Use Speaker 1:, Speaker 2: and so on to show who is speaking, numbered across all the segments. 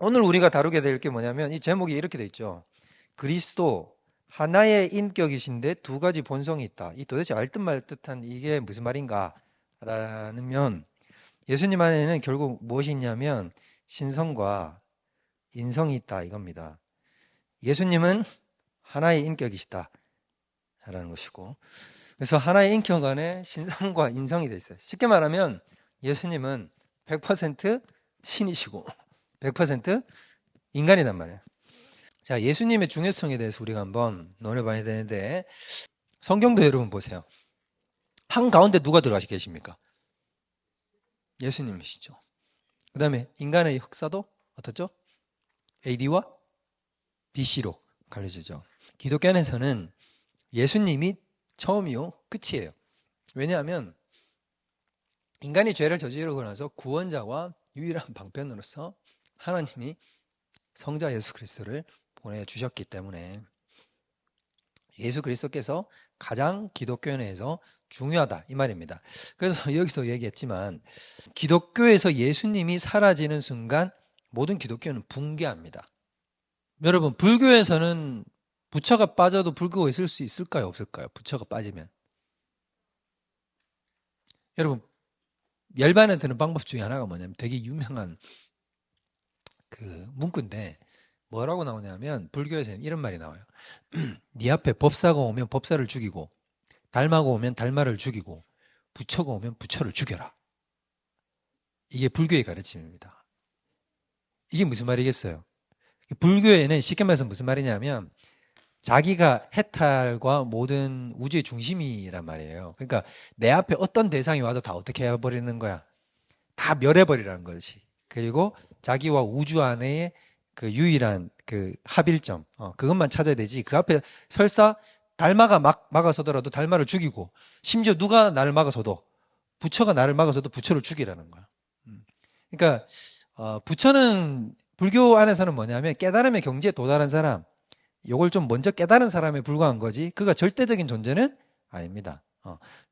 Speaker 1: 오늘 우리가 다루게 될 게 뭐냐면 이 제목이 이렇게 돼 있죠. 그리스도 하나의 인격이신데 두 가지 본성이 있다. 이 도대체 알듯 말듯한 이게 무슨 말인가? 라면 예수님 안에는 결국 무엇이 있냐면 신성과 인성이 있다 이겁니다. 예수님은 하나의 인격이시다 라는 것이고, 그래서 하나의 인격 안에 신성과 인성이 돼 있어요. 쉽게 말하면 예수님은 100% 신이시고 100% 인간이란 말이에요. 자, 예수님의 중요성에 대해서 우리가 한번 논해봐야 되는데, 성경도 여러분 보세요. 한가운데 누가 들어가 계십니까? 예수님이시죠. 그 다음에 인간의 역사도 어떻죠? AD와 BC로 갈려지죠. 기독교 안에서는 예수님이 처음이요 끝이에요. 왜냐하면 인간이 죄를 저지르고 나서 구원자와 유일한 방편으로서 하나님이 성자 예수 그리스도를 보내주셨기 때문에 예수 그리스도께서 가장 기독교 내에서 중요하다 이 말입니다. 그래서 여기도 얘기했지만 기독교에서 예수님이 사라지는 순간 모든 기독교는 붕괴합니다. 여러분, 불교에서는 부처가 빠져도 불교가 있을 수 있을까요? 없을까요? 부처가 빠지면. 여러분, 열반에 드는 방법 중에 하나가 뭐냐면 되게 유명한 그 문구인데 뭐라고 나오냐면 불교에서는 이런 말이 나와요. 네 앞에 법사가 오면 법사를 죽이고 달마가 오면 달마를 죽이고 부처가 오면 부처를 죽여라. 이게 불교의 가르침입니다. 이게 무슨 말이겠어요? 불교에는 쉽게 말해서 무슨 말이냐면 자기가 해탈과 모든 우주의 중심이란 말이에요. 그러니까 내 앞에 어떤 대상이 와도 다 어떻게 해버리는 거야? 다 멸해버리라는 것이. 그리고 자기와 우주 안에 그 유일한 그 합일점, 그것만 찾아야 되지. 그 앞에 설사 달마가 막아서더라도 달마를 죽이고, 심지어 누가 나를 막아서도, 부처가 나를 막아서도 부처를 죽이라는 거야. 그러니까 부처는 불교 안에서는 뭐냐면 깨달음의 경지에 도달한 사람, 요걸 좀 먼저 깨달은 사람에 불과한 거지 그가 절대적인 존재는 아닙니다.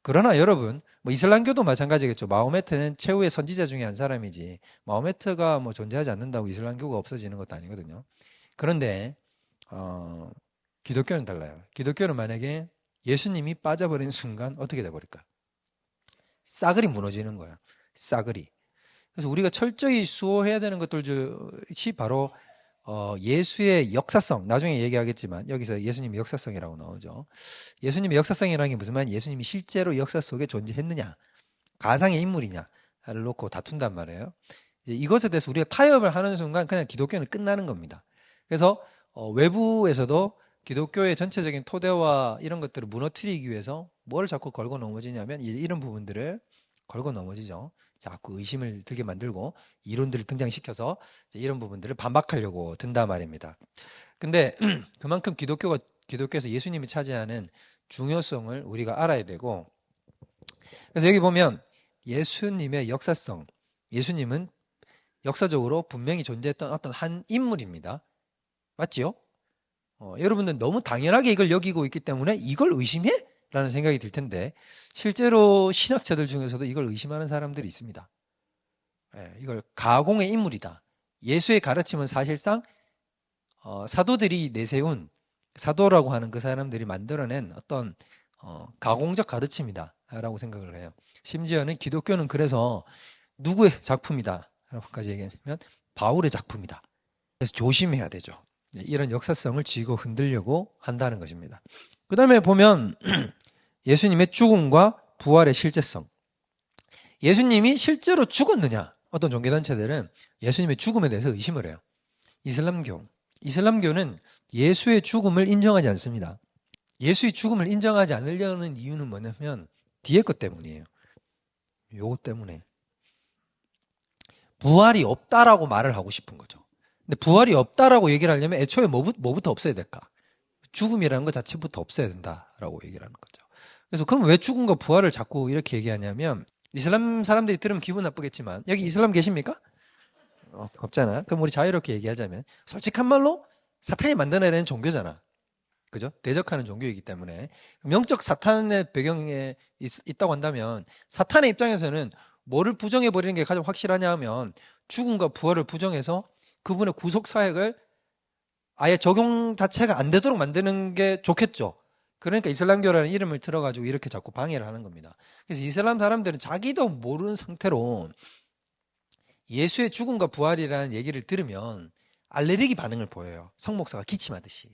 Speaker 1: 그러나 여러분, 뭐 이슬람교도 마찬가지겠죠. 마호메트는 최후의 선지자 중에 한 사람이지 마호메트가 뭐 존재하지 않는다고 이슬람교가 없어지는 것도 아니거든요. 그런데 기독교는 달라요. 기독교는 만약에 예수님이 빠져버린 순간 어떻게 돼버릴까? 싸그리 무너지는 거야. 싸그리. 그래서 우리가 철저히 수호해야 되는 것들이 바로 예수의 역사성, 나중에 얘기하겠지만 여기서 예수님의 역사성이라고 나오죠. 예수님의 역사성이라는 게 무슨 말이냐? 예수님이 실제로 역사 속에 존재했느냐, 가상의 인물이냐를 놓고 다툰단 말이에요. 이것에 대해서 우리가 타협을 하는 순간 그냥 기독교는 끝나는 겁니다. 그래서 외부에서도 기독교의 전체적인 토대와 이런 것들을 무너뜨리기 위해서 뭘 자꾸 걸고 넘어지냐면 이런 부분들을 걸고 넘어지죠. 자꾸 의심을 들게 만들고 이론들을 등장시켜서 이런 부분들을 반박하려고 든단 말입니다. 근데 그만큼 기독교에서 예수님이 차지하는 중요성을 우리가 알아야 되고, 그래서 여기 보면 예수님의 역사성, 예수님은 역사적으로 분명히 존재했던 어떤 한 인물입니다. 맞지요? 여러분들 너무 당연하게 이걸 여기고 있기 때문에 이걸 의심해? 라는 생각이 들 텐데 실제로 신학자들 중에서도 이걸 의심하는 사람들이 있습니다. 이걸 가공의 인물이다. 예수의 가르침은 사실상 사도들이 내세운, 사도라고 하는 그 사람들이 만들어낸 어떤 가공적 가르침이다 라고 생각을 해요. 심지어는 기독교는 그래서 누구의 작품이다 라고까지 얘기하면 바울의 작품이다. 그래서 조심해야 되죠. 이런 역사성을 쥐고 흔들려고 한다는 것입니다. 그 다음에 보면 예수님의 죽음과 부활의 실제성. 예수님이 실제로 죽었느냐? 어떤 종교단체들은 예수님의 죽음에 대해서 의심을 해요. 이슬람교는 예수의 죽음을 인정하지 않습니다. 예수의 죽음을 인정하지 않으려는 이유는 뭐냐면 뒤에 것 때문이에요. 요거 때문에. 부활이 없다라고 말을 하고 싶은 거죠. 근데 부활이 없다라고 얘기를 하려면 애초에 뭐부터 없어야 될까? 죽음이라는 것 자체부터 없어야 된다라고 얘기를 하는 거죠. 그래서 그럼 왜 죽음과 부활을 자꾸 이렇게 얘기하냐면 이슬람 사람들이 들으면 기분 나쁘겠지만 여기 이슬람 계십니까? 없잖아. 그럼 우리 자유롭게 얘기하자면 솔직한 말로 사탄이 만들어야 되는 종교잖아. 그죠? 대적하는 종교이기 때문에 명적 사탄의 배경에 있다고 한다면 사탄의 입장에서는 뭐를 부정해버리는 게 가장 확실하냐 하면 죽음과 부활을 부정해서 그분의 구속 사역을 아예 적용 자체가 안 되도록 만드는 게 좋겠죠. 그러니까 이슬람교라는 이름을 들어가지고 이렇게 자꾸 방해를 하는 겁니다. 그래서 이슬람 사람들은 자기도 모르는 상태로 예수의 죽음과 부활이라는 얘기를 들으면 알레르기 반응을 보여요. 성목사가 기침하듯이.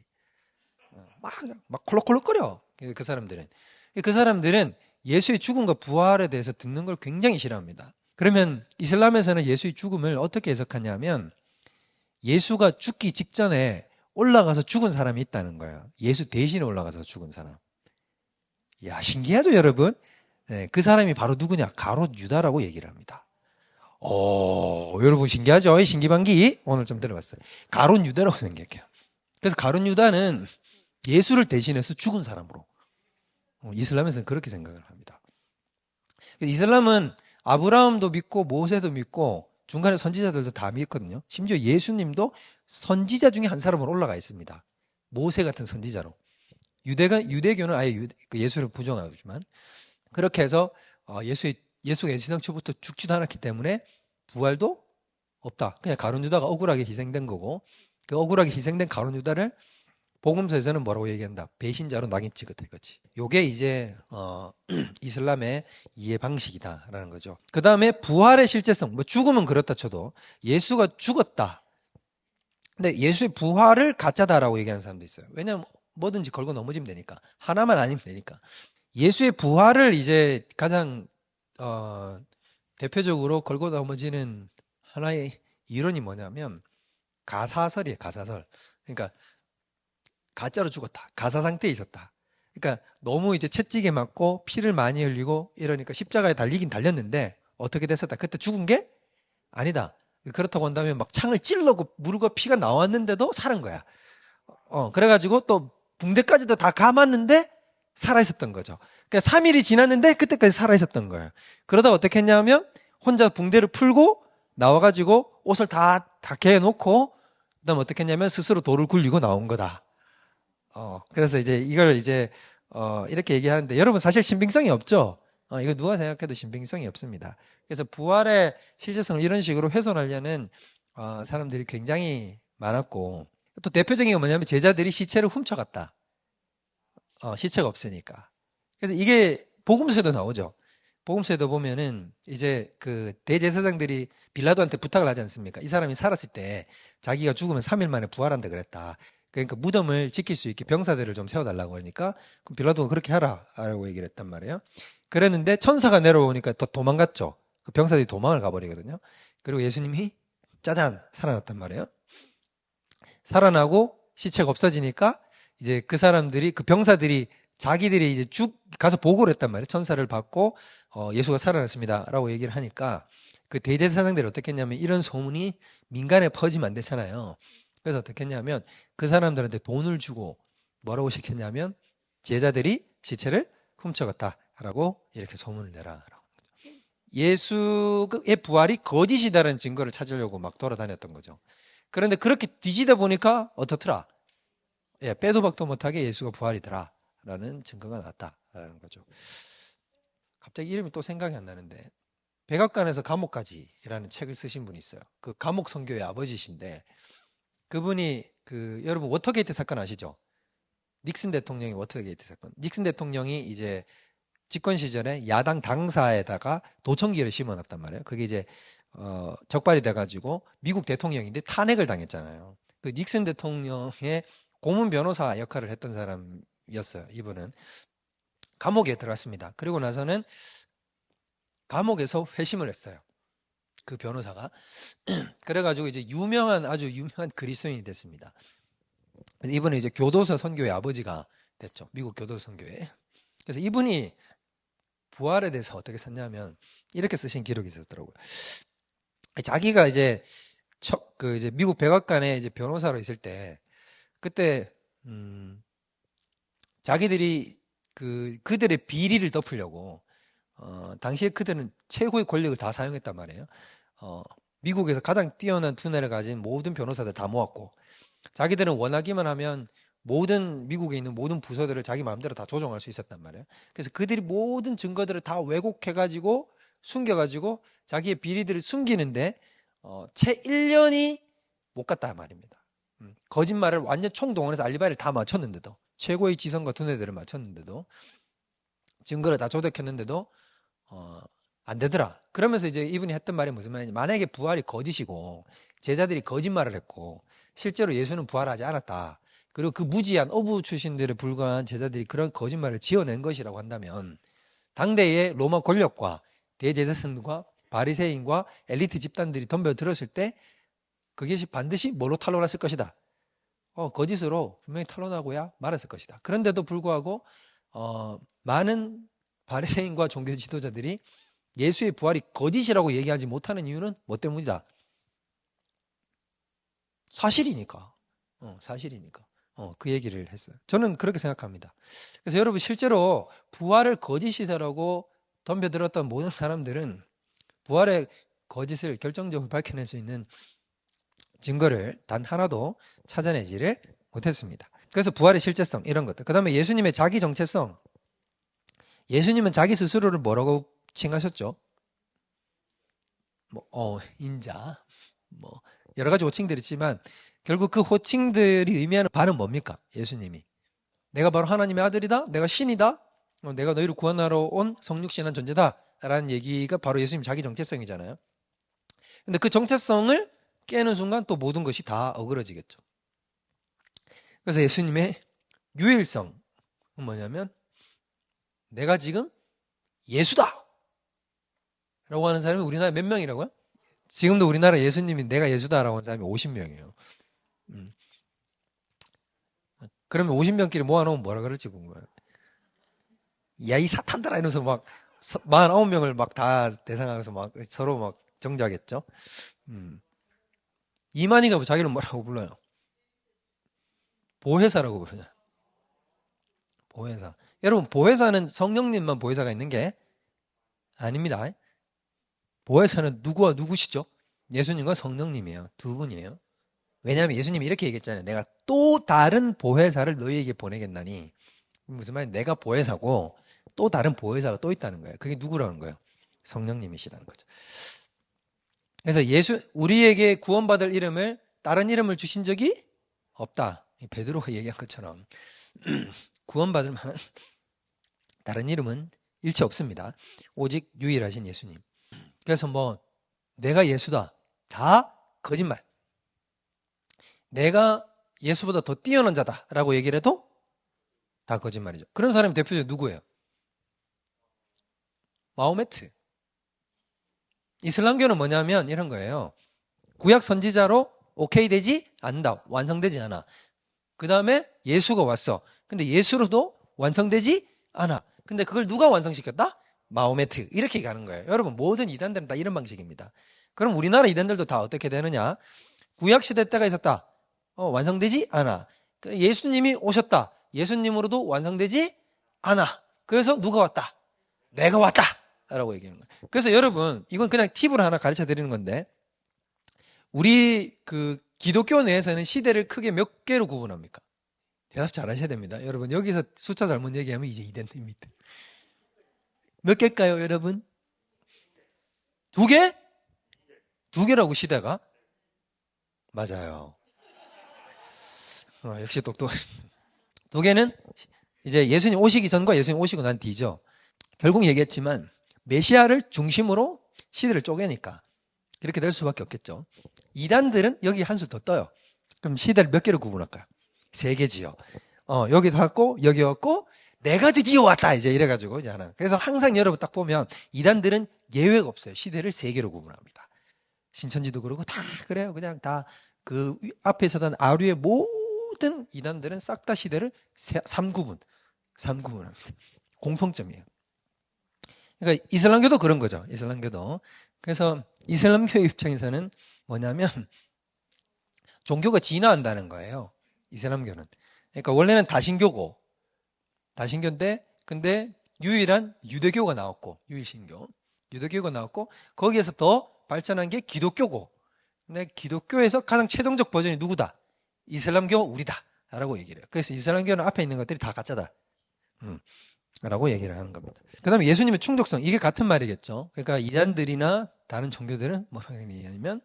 Speaker 1: 막 콜록콜록거려. 그 사람들은. 그 사람들은 예수의 죽음과 부활에 대해서 듣는 걸 굉장히 싫어합니다. 그러면 이슬람에서는 예수의 죽음을 어떻게 해석하냐면 예수가 죽기 직전에 올라가서 죽은 사람이 있다는 거예요. 예수 대신에 올라가서 죽은 사람. 야, 신기하죠, 여러분? 네, 그 사람이 바로 누구냐? 가롯 유다라고 얘기를 합니다. 여러분 신기하죠? 신기반기 오늘 좀 들어봤어요. 가롯 유다라고 생각해요. 그래서 가롯 유다는 예수를 대신해서 죽은 사람으로 이슬람에서는 그렇게 생각을 합니다. 이슬람은 아브라함도 믿고 모세도 믿고 중간에 선지자들도 다 믿거든요. 심지어 예수님도 선지자 중에 한 사람으로 올라가 있습니다. 모세 같은 선지자로. 유대교는 아예 예수를 부정하지만 그렇게 해서 예수가 예수당 초부터 죽지도 않았기 때문에 부활도 없다. 그냥 가룟 유다가 억울하게 희생된 거고 그 억울하게 희생된 가룟 유다를 복음서에서는 뭐라고 얘기한다? 배신자로 낙인 찍었다 이거지. 요게 이제 이슬람의 이해 방식이다라는 거죠. 그 다음에 부활의 실제성. 뭐 죽음은 그렇다 쳐도 예수가 죽었다. 근데 예수의 부활을 가짜다라고 얘기하는 사람도 있어요. 왜냐하면 뭐든지 걸고 넘어지면 되니까. 하나만 아니면 되니까. 예수의 부활을 이제 가장 대표적으로 걸고 넘어지는 하나의 이론이 뭐냐면 가사설이에요. 가사설. 그러니까 가짜로 죽었다. 가사 상태에 있었다. 그러니까 너무 이제 채찍에 맞고 피를 많이 흘리고 이러니까 십자가에 달리긴 달렸는데 어떻게 됐었다. 그때 죽은 게 아니다. 그렇다고 한다면 막 창을 찔러고 물고 피가 나왔는데도 살은 거야. 그래가지고 또 붕대까지도 다 감았는데 살아있었던 거죠. 그러니까 3일이 지났는데 그때까지 살아있었던 거예요. 그러다 어떻게 했냐면 혼자 붕대를 풀고 나와가지고 옷을 다 개놓고 그다음 어떻게 했냐면 스스로 돌을 굴리고 나온 거다. 그래서 이제 이걸 이제 이렇게 얘기하는데 여러분 사실 신빙성이 없죠. 이거 누가 생각해도 신빙성이 없습니다. 그래서 부활의 실제성을 이런 식으로 훼손하려는 사람들이 굉장히 많았고 또 대표적인 게 뭐냐면 제자들이 시체를 훔쳐갔다. 시체가 없으니까. 그래서 이게 복음서에도 나오죠. 복음서에도 보면은 이제 그 대제사장들이 빌라도한테 부탁을 하지 않습니까? 이 사람이 살았을 때 자기가 죽으면 3일 만에 부활한다 그랬다. 그러니까 무덤을 지킬 수 있게 병사들을 좀 세워달라고 하니까 그럼 빌라도가 그렇게 하라고 얘기를 했단 말이에요. 그랬는데 천사가 내려오니까 또 도망갔죠. 그 병사들이 도망을 가버리거든요. 그리고 예수님이 짜잔 살아났단 말이에요. 살아나고 시체가 없어지니까 이제 그 사람들이 그 병사들이 자기들이 이제 가서 보고를 했단 말이에요. 천사를 받고 예수가 살아났습니다라고 얘기를 하니까 그 대제사장들이 어떻게 했냐면 이런 소문이 민간에 퍼지면 안 되잖아요. 그래서 어떻게 했냐면 그 사람들한테 돈을 주고 뭐라고 시켰냐면 제자들이 시체를 훔쳐갔다라고 이렇게 소문을 내라. 예수의 부활이 거짓이다라는 증거를 찾으려고 막 돌아다녔던 거죠. 그런데 그렇게 뒤지다 보니까 어떻더라? 빼도 박도 못하게 예수가 부활이더라 라는 증거가 나왔다라는 거죠. 갑자기 이름이 또 생각이 안 나는데 백악관에서 감옥까지라는 책을 쓰신 분이 있어요. 그 감옥 선교의 아버지신데 그분이 여러분 워터게이트 사건 아시죠? 닉슨 대통령의 워터게이트 사건. 닉슨 대통령이 이제 집권 시절에 야당 당사에다가 도청기를 심어놨단 말이에요. 그게 이제 적발이 돼가지고 미국 대통령인데 탄핵을 당했잖아요. 그 닉슨 대통령의 고문 변호사 역할을 했던 사람이었어요. 이분은 감옥에 들어갔습니다. 그리고 나서는 감옥에서 회심을 했어요. 그 변호사가. 그래가지고 이제 아주 유명한 그리스도인이 됐습니다. 이분은 이제 교도소 선교의 아버지가 됐죠. 미국 교도소 선교회. 그래서 이분이 부활에 대해서 어떻게 썼냐면 이렇게 쓰신 기록이 있었더라고요. 자기가 이제 이제 미국 백악관에 이제 변호사로 있을 때 그때 자기들이 그들의 비리를 덮으려고 당시에 그들은 최고의 권력을 다 사용했단 말이에요. 미국에서 가장 뛰어난 두뇌를 가진 모든 변호사들 다 모았고 자기들은 원하기만 하면 미국에 있는 모든 부서들을 자기 마음대로 다 조정할 수 있었단 말이에요. 그래서 그들이 모든 증거들을 다 왜곡해가지고 숨겨가지고 자기의 비리들을 숨기는데 채 1년이 못 갔다 말입니다. 거짓말을 완전 총동원해서 알리바이를 다 맞췄는데도, 최고의 지성과 두뇌들을 맞췄는데도, 증거를 다 조작했는데도 안 되더라. 그러면서 이제 이분이 했던 말이 무슨 말이냐, 만약에 부활이 거짓이고 제자들이 거짓말을 했고 실제로 예수는 부활하지 않았다, 그리고 그 무지한 어부 출신들에 불과한 제자들이 그런 거짓말을 지어낸 것이라고 한다면, 당대의 로마 권력과 대제사장과 바리새인과 엘리트 집단들이 덤벼들었을 때 그것이 반드시 뭘로 탄로났을 것이다. 거짓으로 분명히 탄로나고야 말았을 것이다. 그런데도 불구하고 많은 바리새인과 종교 지도자들이 예수의 부활이 거짓이라고 얘기하지 못하는 이유는 뭐 때문이다? 사실이니까. 사실이니까. 그 얘기를 했어요. 저는 그렇게 생각합니다. 그래서 여러분, 실제로 부활을 거짓이다라고 덤벼들었던 모든 사람들은 부활의 거짓을 결정적으로 밝혀낼 수 있는 증거를 단 하나도 찾아내지를 못했습니다. 그래서 부활의 실제성, 이런 것들. 그 다음에 예수님의 자기 정체성. 예수님은 자기 스스로를 뭐라고 칭하셨죠? 인자, 여러 가지 호칭들이 있지만 결국 그 호칭들이 의미하는 바는 뭡니까? 예수님이 내가 바로 하나님의 아들이다, 내가 신이다, 내가 너희를 구원하러 온 성육신한 존재다 라는 얘기가 바로 예수님 자기 정체성이잖아요. 근데 그 정체성을 깨는 순간 또 모든 것이 다 어그러지겠죠. 그래서 예수님의 유일성은 뭐냐면, 내가 지금 예수다 라고 하는 사람이 우리나라에 몇 명이라고요? 지금도 우리나라 예수님이 내가 예수다라고 하는 사람이 50명이에요. 그러면 50명끼리 모아놓으면 뭐라 그럴지 궁금해요. 야, 이 사탄들아 이러면서 막 49명을 막 다 대상하면서 막 서로 막 정죄하겠죠. 이만희가 자기를 뭐라고 불러요? 보혜사라고 부르냐. 보혜사. 여러분, 보혜사는 성령님만 보혜사가 있는 게 아닙니다. 보혜사는 누구와 누구시죠? 예수님과 성령님이에요. 두 분이에요. 왜냐하면 예수님이 이렇게 얘기했잖아요. 내가 또 다른 보혜사를 너희에게 보내겠나니. 무슨 말이야? 내가 보혜사고 또 다른 보혜사가 또 있다는 거예요. 그게 누구라는 거예요? 성령님이시라는 거죠. 그래서 우리에게 구원받을 이름을, 다른 이름을 주신 적이 없다. 베드로가 얘기한 것처럼 구원받을 만한 다른 이름은 일체 없습니다. 오직 유일하신 예수님. 그래서 내가 예수다, 다 거짓말. 내가 예수보다 더 뛰어난 자다라고 얘기를 해도 다 거짓말이죠. 그런 사람이 대표적으로 누구예요? 마호메트. 이슬람교는 뭐냐면 이런 거예요. 구약 선지자로 오케이 되지 않는다. 완성되지 않아. 그 다음에 예수가 왔어. 근데 예수로도 완성되지 않아. 근데 그걸 누가 완성시켰다? 마호메트. 이렇게 가는 거예요. 여러분, 모든 이단들은 다 이런 방식입니다. 그럼 우리나라 이단들도 다 어떻게 되느냐? 구약시대 때가 있었다. 완성되지 않아. 예수님이 오셨다. 예수님으로도 완성되지 않아. 그래서 누가 왔다? 내가 왔다 라고 얘기하는 거예요. 그래서 여러분, 이건 그냥 팁을 하나 가르쳐 드리는 건데, 우리 기독교 내에서는 시대를 크게 몇 개로 구분합니까? 대답 잘 하셔야 됩니다. 여러분, 여기서 숫자 잘못 얘기하면 이제 이단입니다. 몇 개일까요, 여러분? 2개? 2개라고, 시대가? 맞아요. 역시 똑똑. 2개는 이제 예수님 오시기 전과 예수님 오시고 난 뒤죠. 결국 얘기했지만 메시아를 중심으로 시대를 쪼개니까 이렇게 될 수밖에 없겠죠. 이단들은 여기 한 수 더 떠요. 그럼 시대를 몇 개로 구분할까요? 3개지요. 여기서 왔고 여기 왔고 내가 드디어 왔다 이제 이래가지고 이제 하나. 그래서 항상 여러분 딱 보면 이단들은 예외가 없어요. 시대를 3개로 구분합니다. 신천지도 그러고 다 그래요. 그냥 다 그 앞에 서던 아류의 모든 이단들은 싹 다 시대를 3구분합니다. 공통점이에요. 그러니까 이슬람교도 그런 거죠. 이슬람교도. 그래서 이슬람교의 입장에서는 뭐냐면 종교가 진화한다는 거예요. 이슬람교는. 그러니까 원래는 다신교인데 근데 유일한 유대교가 나왔고, 유일신교. 유대교가 나왔고 거기에서 더 발전한 게 기독교고, 근데 기독교에서 가장 최종적 버전이 누구다? 이슬람교 우리다 라고 얘기를 해요. 그래서 이슬람교는 앞에 있는 것들이 다 가짜다 라고 얘기를 하는 겁니다. 그 다음에 예수님의 충족성, 이게 같은 말이겠죠. 그러니까 이단들이나 다른 종교들은 뭐라고 얘기하냐면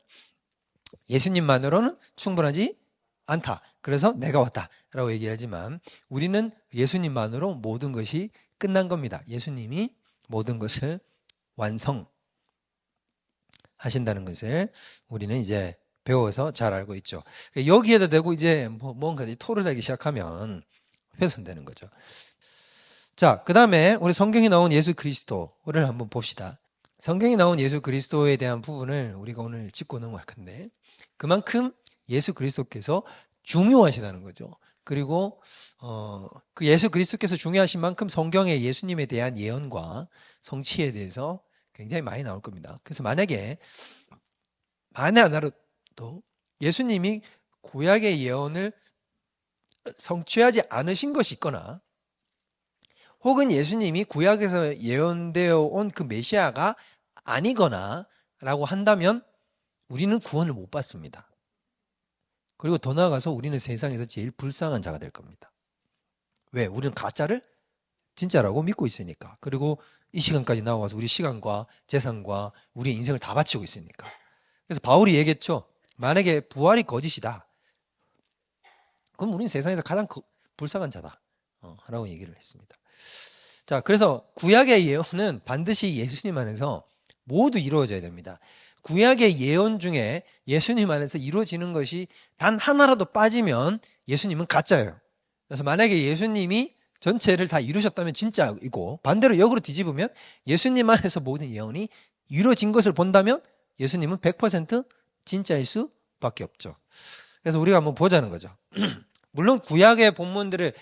Speaker 1: 예수님만으로는 충분하지 않다. 그래서 내가 왔다라고 얘기하지만 우리는 예수님만으로 모든 것이 끝난 겁니다. 예수님이 모든 것을 완성하신다는 것을 우리는 이제 배워서 잘 알고 있죠. 여기에다 대고 이제 뭔가 토를 달기 시작하면 훼손되는 거죠. 자, 그 다음에 우리 성경에 나온 예수 그리스도를 한번 봅시다. 성경에 나온 예수 그리스도에 대한 부분을 우리가 오늘 짚고 넘어갈 건데 그만큼 예수 그리스도께서 중요하시다는 거죠. 그리고 그 예수 그리스도께서 중요하신 만큼 성경에 예수님에 대한 예언과 성취에 대해서 굉장히 많이 나올 겁니다. 그래서 만약에 만에 하나라도 예수님이 구약의 예언을 성취하지 않으신 것이 있거나 혹은 예수님이 구약에서 예언되어 온 그 메시아가 아니거나 라고 한다면 우리는 구원을 못 받습니다. 그리고 더 나아가서 우리는 세상에서 제일 불쌍한 자가 될 겁니다. 왜? 우리는 가짜를 진짜라고 믿고 있으니까. 그리고 이 시간까지 나와서 우리 시간과 재산과 우리 인생을 다 바치고 있으니까. 그래서 바울이 얘기했죠. 만약에 부활이 거짓이다. 그럼 우리는 세상에서 가장 불쌍한 자다. 라고 얘기를 했습니다. 자, 그래서 구약의 예언은 반드시 예수님 안에서 모두 이루어져야 됩니다. 구약의 예언 중에 예수님 안에서 이루어지는 것이 단 하나라도 빠지면 예수님은 가짜예요. 그래서 만약에 예수님이 전체를 다 이루셨다면 진짜이고 반대로 역으로 뒤집으면 예수님 안에서 모든 예언이 이루어진 것을 본다면 예수님은 100% 진짜일 수밖에 없죠. 그래서 우리가 한번 보자는 거죠. 물론 구약의 본문들을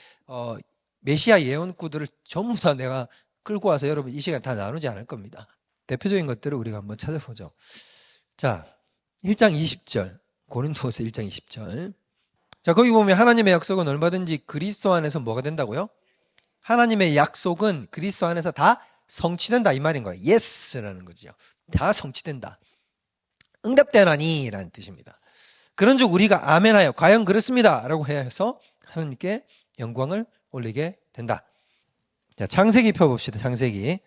Speaker 1: 메시아 예언구들을 전부 다 내가 끌고 와서 여러분 이 시간 다 나누지 않을 겁니다. 대표적인 것들을 우리가 한번 찾아보죠. 자, 1장 20절 고린도후서 1장 20절. 자, 거기 보면 하나님의 약속은 얼마든지 그리스도 안에서 뭐가 된다고요? 하나님의 약속은 그리스도 안에서 다 성취된다 이 말인 거예요. Yes라는 거죠. 다 성취된다. 응답되나니 라는 뜻입니다. 그런즉 우리가 아멘하여 과연 그렇습니다 라고 해서 하나님께 영광을 올리게 된다. 자, 창세기 펴봅시다. 창세기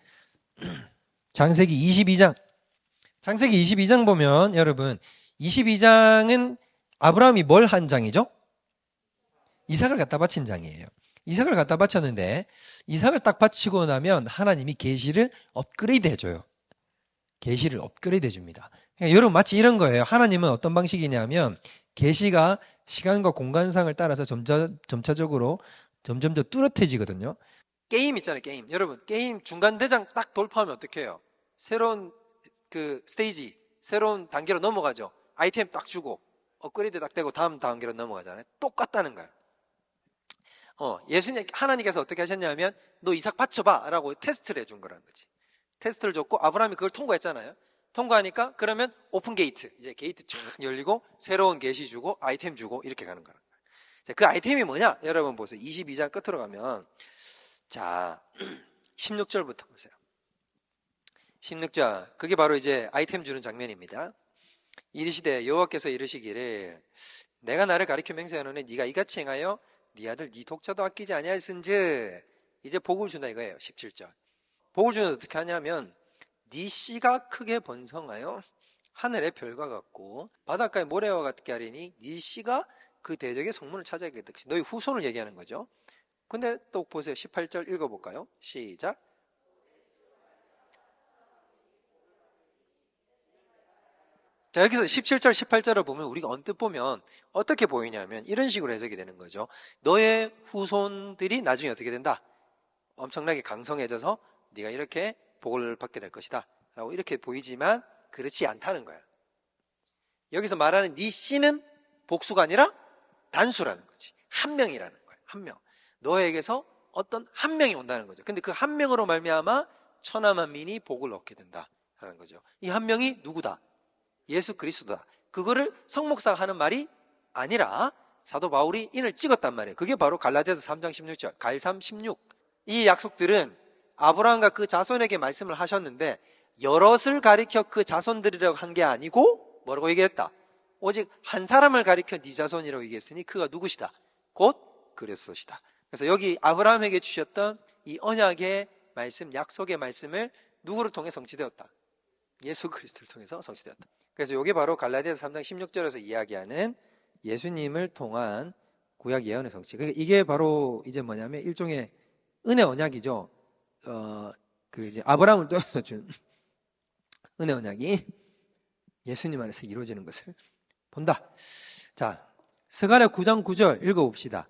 Speaker 1: 22장. 창세기 22장 보면 여러분 22장은 아브라함이 뭘 한 장이죠? 이삭을 갖다 바친 장이에요. 이삭을 갖다 바쳤는데 이삭을 딱 바치고 나면 하나님이 계시를 업그레이드 해줘요. 계시를 업그레이드 해줍니다. 그러니까 여러분 마치 이런 거예요. 하나님은 어떤 방식이냐면 계시가 시간과 공간상을 따라서 점차적으로 점점 더 뚜렷해지거든요. 게임 있잖아요. 게임. 여러분 게임 중간 대장 딱 돌파하면 어떻게 해요? 새로운 그 스테이지, 새로운 단계로 넘어가죠. 아이템 딱 주고 업그레이드 딱 되고 다음 단계로 넘어가잖아요. 똑같다는 거예요. 예수님 하나님께서 어떻게 하셨냐면 너 이삭 바쳐봐 라고 테스트를 해준 거라는 거지. 테스트를 줬고 아브라함이 그걸 통과했잖아요. 통과하니까 그러면 오픈 게이트, 이제 게이트 열리고 새로운 계시 주고 아이템 주고 이렇게 가는 거예요. 그 아이템이 뭐냐? 여러분 보세요. 22장 끝으로 가면 자 16절부터 보세요. 16절 그게 바로 이제 아이템 주는 장면입니다. 이르시되 여호와께서 이르시기를 내가 나를 가리켜 맹세하노니 네가 이같이 행하여 네 아들 네 독자도 아끼지 아니하였은즉 이제 복을 준다 이거예요. 17절 복을 주는 어떻게 하냐면 네 씨가 크게 번성하여 하늘의 별과 같고 바닷가의 모래와 같게 하리니 네 씨가 그 대적의 성문을 차지하게 되듯이 너희 후손을 얘기하는 거죠. 근데 또 보세요. 18절 읽어볼까요? 시작. 자, 여기서 17절, 18절을 보면 우리가 언뜻 보면 어떻게 보이냐면 이런 식으로 해석이 되는 거죠. 너의 후손들이 나중에 어떻게 된다? 엄청나게 강성해져서 네가 이렇게 복을 받게 될 것이다 라고 이렇게 보이지만 그렇지 않다는 거야. 여기서 말하는 네 씨는 복수가 아니라 단수라는 거지. 한 명이라는 거야. 한 명. 너에게서 어떤 한 명이 온다는 거죠. 근데 그 한 명으로 말미암아 천하만민이 복을 얻게 된다라는 거죠. 이 한 명이 누구다? 예수 그리스도다. 그거를 성목사가 하는 말이 아니라 사도 바울이 인을 찍었단 말이에요. 그게 바로 갈라디아서 3장 16절 갈삼 16. 이 약속들은 아브라함과 그 자손에게 말씀을 하셨는데 여럿을 가리켜 그 자손들이라고 한 게 아니고 뭐라고 얘기했다? 오직 한 사람을 가리켜 네 자손이라고 얘기했으니 그가 누구시다? 곧 그리스도시다. 그래서 여기 아브라함에게 주셨던 이 언약의 말씀, 약속의 말씀을 누구를 통해 성취되었다? 예수 그리스도를 통해서 성취되었다. 그래서 이게 바로 갈라디아서 3장 16절에서 이야기하는 예수님을 통한 구약 예언의 성취. 이게 바로 이제 뭐냐면 일종의 은혜 언약이죠. 이제 아브라함을 통해서 준 은혜 언약이 예수님 안에서 이루어지는 것을 본다. 자, 스가랴 9장 9절 읽어봅시다.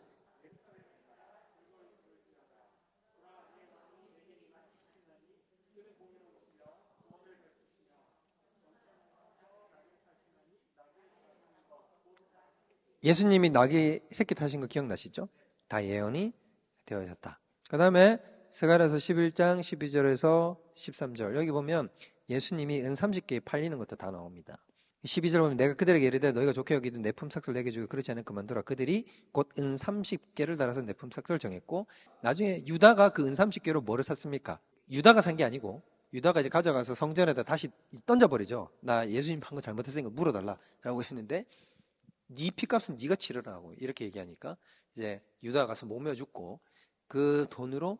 Speaker 1: 예수님이 나귀 새끼 타신 거 기억나시죠? 다 예언이 되어 있었다. 그 다음에 스가랴서 11장 12절에서 13절 여기 보면 예수님이 은 30개 팔리는 것도 다 나옵니다. 12절 보면 내가 그들에게 이르되 너희가 좋게 여기든 내 품삯을 내게 주고 그렇지 않으면 그만두라. 그들이 곧 은 30개를 달아서 내 품삯을 정했고 나중에 유다가 그 은 30개로 뭐를 샀습니까? 유다가 산 게 아니고 유다가 이제 가져가서 성전에다 다시 던져버리죠. 나 예수님 판 거 잘못했으니까 물어달라 라고 했는데 네 피값은 네가 치르라고 이렇게 얘기하니까 이제 유다가 가서 몸여 죽고 그 돈으로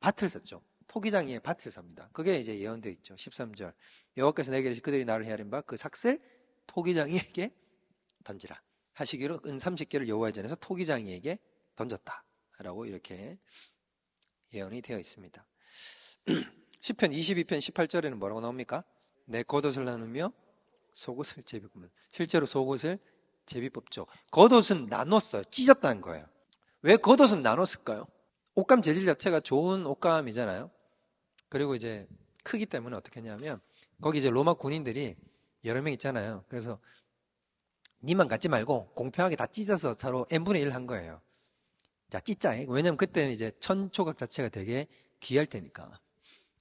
Speaker 1: 밭을 샀죠. 토기장이에 밭을 삽니다. 그게 이제 예언되어 있죠. 13절 여호와께서 내게 이르시되 그들이 나를 헤아린 바 그 삭슬 토기장이에게 던지라 하시기로 은 30개를 여호와의 전에서 토기장이에게 던졌다 라고 이렇게 예언이 되어 있습니다. 시편 22편 18절에는 뭐라고 나옵니까? 내 겉옷을 나누며 속옷을 제비 뽑는. 실제로 속옷을 제비 뽑죠. 겉옷은 나눴어요. 찢었다는 거예요. 왜 겉옷은 나눴을까요? 옷감 재질 자체가 좋은 옷감이잖아요. 그리고 이제 크기 때문에 어떻게 했냐면 거기 이제 로마 군인들이 여러 명 있잖아요. 그래서 니만 갖지 말고 공평하게 다 찢어서 서로 n분의 1 한 거예요. 자, 찢자. 왜냐면 그때는 이제 천조각 자체가 되게 귀할 때니까.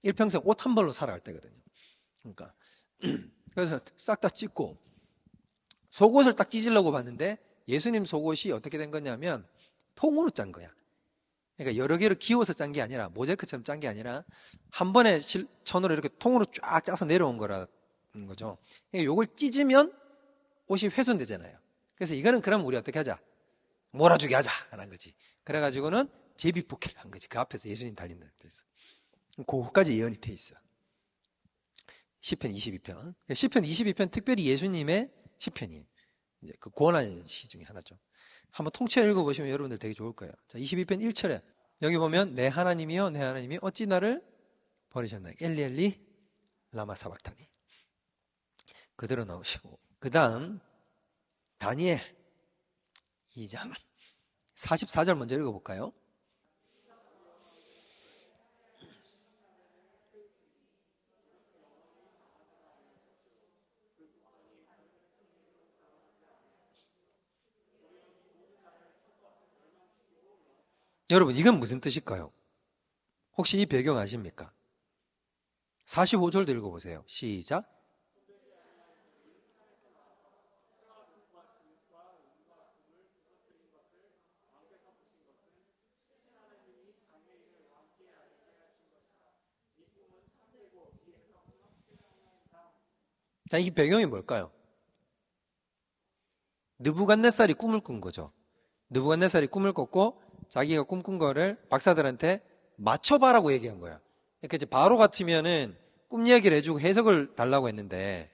Speaker 1: 일평생 옷 한 벌로 살아갈 때거든요. 그러니까 그래서 싹 다 찢고 속옷을 딱 찢으려고 봤는데 예수님 속옷이 어떻게 된 거냐면 통으로 짠 거야. 그러니까 여러 개로 기워서 짠 게 아니라 모자이크처럼 짠 게 아니라 한 번에 천으로 이렇게 통으로 쫙 짜서 내려온 거라는 거죠. 그러니까 이걸 찢으면 옷이 훼손되잖아요. 그래서 이거는 그럼 우리 어떻게 하자? 몰아주게 하자 라는 거지. 그래가지고는 제비뽑기를 한 거지. 그 앞에서 예수님 달린다는 데서. 그거까지 예언이 돼 있어. 시편 22편. 시편 22편 특별히 예수님의 시편이에요. 이제 그 고난의 시 중에 하나죠. 한번 통째 읽어보시면 여러분들 되게 좋을 거예요. 자, 22편 1절에 여기 보면 내 하나님이여 내 하나님이 어찌 나를 버리셨나요? 엘리 라마 사박타니. 그대로 나오시고 그 다음 다니엘 2장 44절 먼저 읽어볼까요? 여러분 이건 무슨 뜻일까요? 혹시 이 배경 아십니까? 45절도 읽어보세요. 시작. 자, 이 배경이 뭘까요? 느부갓네살이 꿈을 꾼 거죠. 느부갓네살이 꿈을 꿨고 자기가 꿈꾼 거를 박사들한테 맞춰봐라고 얘기한 거야. 그러니까 이제 바로 같으면은 꿈 이야기를 해주고 해석을 달라고 했는데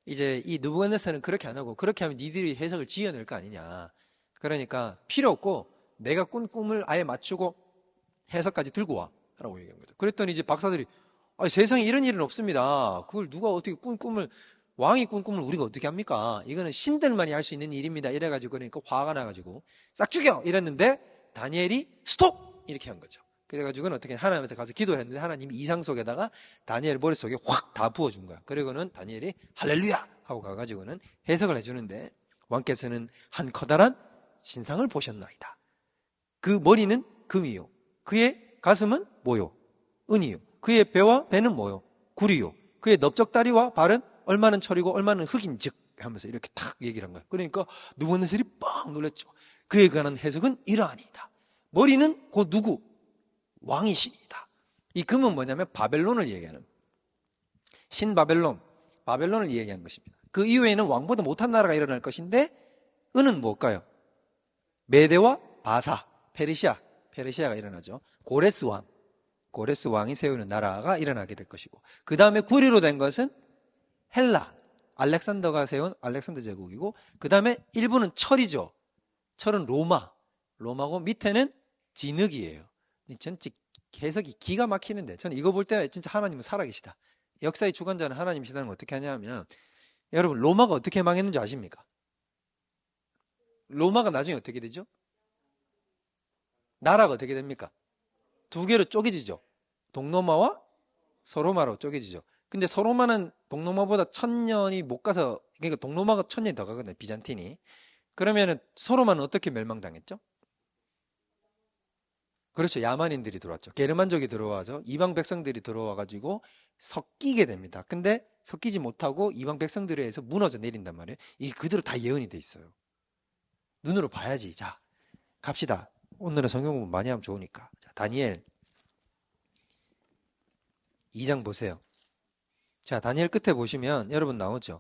Speaker 1: 이제 이 느부갓네살은 그렇게 안 하고 그렇게 하면 니들이 해석을 지어낼 거 아니냐. 그러니까 필요 없고 내가 꾼 꿈을 아예 맞추고 해석까지 들고 와라고 얘기한 거죠. 그랬더니 이제 박사들이 세상에 이런 일은 없습니다. 그걸 누가 어떻게 꾼 꿈을 왕이 꾼 꿈을 우리가 어떻게 합니까? 이거는 신들만이 할 수 있는 일입니다. 이래가지고 그러니까 화가 나가지고 싹 죽여 이랬는데 다니엘이 스톱 이렇게 한 거죠. 그래가지고는 어떻게 하나님한테 가서 기도를 했는데 하나님이 이상 속에다가 다니엘 머릿속에 확 다 부어준 거야. 그리고는 다니엘이 할렐루야 하고 가가지고는 해석을 해주는데 왕께서는 한 커다란 신상을 보셨나이다. 그 머리는 금이요. 그의 가슴은 뭐요? 은이요. 그의 배는 뭐요? 구리요. 그의 넓적다리와 발은 얼마는 철이고 얼마는 흙인즉 하면서 이렇게 탁 얘기를 한 거예요. 그러니까 느부갓네살이 빵 놀랐죠. 그에 관한 해석은 이러하니이다. 머리는 곧 누구? 왕이십니다. 이 금은 뭐냐면 바벨론을 얘기하는 신바벨론, 바벨론을 얘기하는 것입니다. 그 이후에는 왕보다 못한 나라가 일어날 것인데 은은 뭘까요? 메대와 바사, 페르시아가 일어나죠. 고레스 왕이 세우는 나라가 일어나게 될 것이고 그 다음에 구리로 된 것은 헬라, 알렉산더가 세운 알렉산더 제국이고, 그 다음에 일부는 철이죠. 철은 로마고 밑에는 진흙이에요. 전체 해석이 기가 막히는데, 저는 이거 볼 때 진짜 하나님은 살아계시다. 역사의 주관자는 하나님이시다는 걸 어떻게 하냐면, 여러분 로마가 어떻게 망했는지 아십니까? 로마가 나중에 어떻게 되죠? 나라가 어떻게 됩니까? 두 개로 쪼개지죠. 동로마와 서로마로 쪼개지죠. 근데 서로마는 동로마보다 1000년이 못 가서, 그러니까 동로마가 1000년이 더 가거든요, 비잔틴이. 그러면은 서로마는 어떻게 멸망당했죠? 그렇죠. 야만인들이 들어왔죠. 게르만족이 들어와서 이방 백성들이 들어와가지고 섞이게 됩니다. 근데 섞이지 못하고 이방 백성들에 의해서 무너져 내린단 말이에요. 이게 그대로 다 예언이 돼 있어요. 눈으로 봐야지. 자, 갑시다. 오늘은 성경 공부 많이 하면 좋으니까. 자, 다니엘 2장 보세요. 자, 다니엘 끝에 보시면 여러분 나오죠.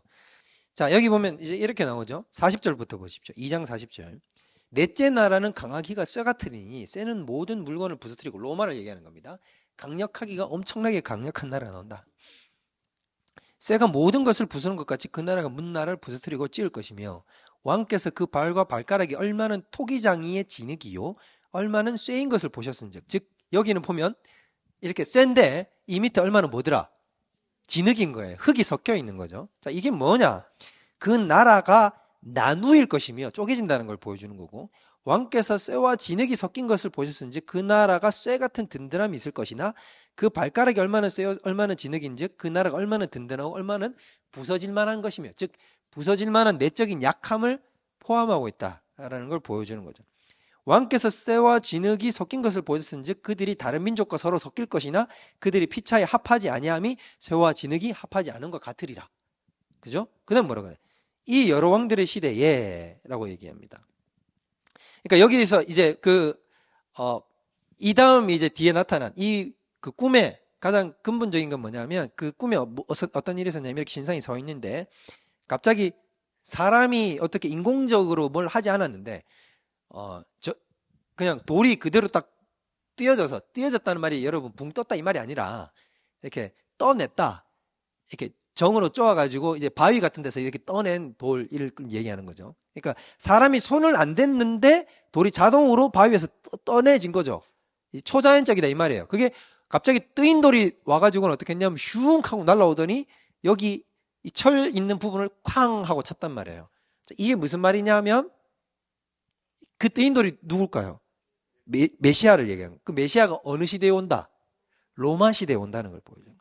Speaker 1: 자, 여기 보면 이제 이렇게 나오죠. 40절부터 보십시오. 2장 40절. 넷째 나라는 강하기가 쇠 같으니, 쇠는 모든 물건을 부서뜨리고, 로마를 얘기하는 겁니다. 강력하기가 엄청나게 강력한 나라가 나온다. 쇠가 모든 것을 부수는 것 같이 그 나라가 문나라를 부서뜨리고 찌을 것이며, 왕께서 그 발과 발가락이 얼마는 토기장이의 진흙이요 얼마는 쇠인 것을 보셨은즉. 즉 여기는 보면 이렇게 쇠인데 이 밑에 얼마는 뭐더라? 진흙인 거예요. 흙이 섞여 있는 거죠. 자, 이게 뭐냐? 그 나라가 나누일 것이며 쪼개진다는 걸 보여주는 거고, 왕께서 쇠와 진흙이 섞인 것을 보셨은즉 그 나라가 쇠 같은 든든함이 있을 것이나 그 발가락이 얼마나 쇠요 얼마나 진흙인즉 그 나라가 얼마나 든든하고 얼마는 부서질 만한 것이며, 즉 부서질 만한 내적인 약함을 포함하고 있다라는 걸 보여주는 거죠. 왕께서 쇠와 진흙이 섞인 것을 보셨은즉 그들이 다른 민족과 서로 섞일 것이나 그들이 피차에 합하지 아니함이 쇠와 진흙이 합하지 않은 것 같으리라. 그죠? 그다음 뭐라고 그래? 이 여러 왕들의 시대에라고 얘기합니다. 그러니까 여기서 이제 이 다음이 이제 뒤에 나타난 이 그 꿈의 가장 근본적인 건 뭐냐면, 그 꿈에 어떤 일이 있었냐면 이렇게 신상이 서 있는데 갑자기 사람이 어떻게 인공적으로 뭘 하지 않았는데 그냥 돌이 그대로 딱 띄어졌다는 말이 여러분 붕 떴다 이 말이 아니라 이렇게 떠냈다. 이렇게 정으로 쪼아가지고 이제 바위 같은 데서 이렇게 떠낸 돌을 얘기하는 거죠. 그러니까 사람이 손을 안 댔는데 돌이 자동으로 바위에서 떠내진 거죠. 초자연적이다 이 말이에요. 그게 갑자기 뜨인 돌이 와가지고는 어떻게 했냐면 슝 하고 날아오더니 여기 이 철 있는 부분을 쾅 하고 쳤단 말이에요. 이게 무슨 말이냐면 그 뜨인 돌이 누굴까요? 메시아를 얘기하는 거예요. 그 메시아가 어느 시대에 온다? 로마 시대에 온다는 걸 보여줘요.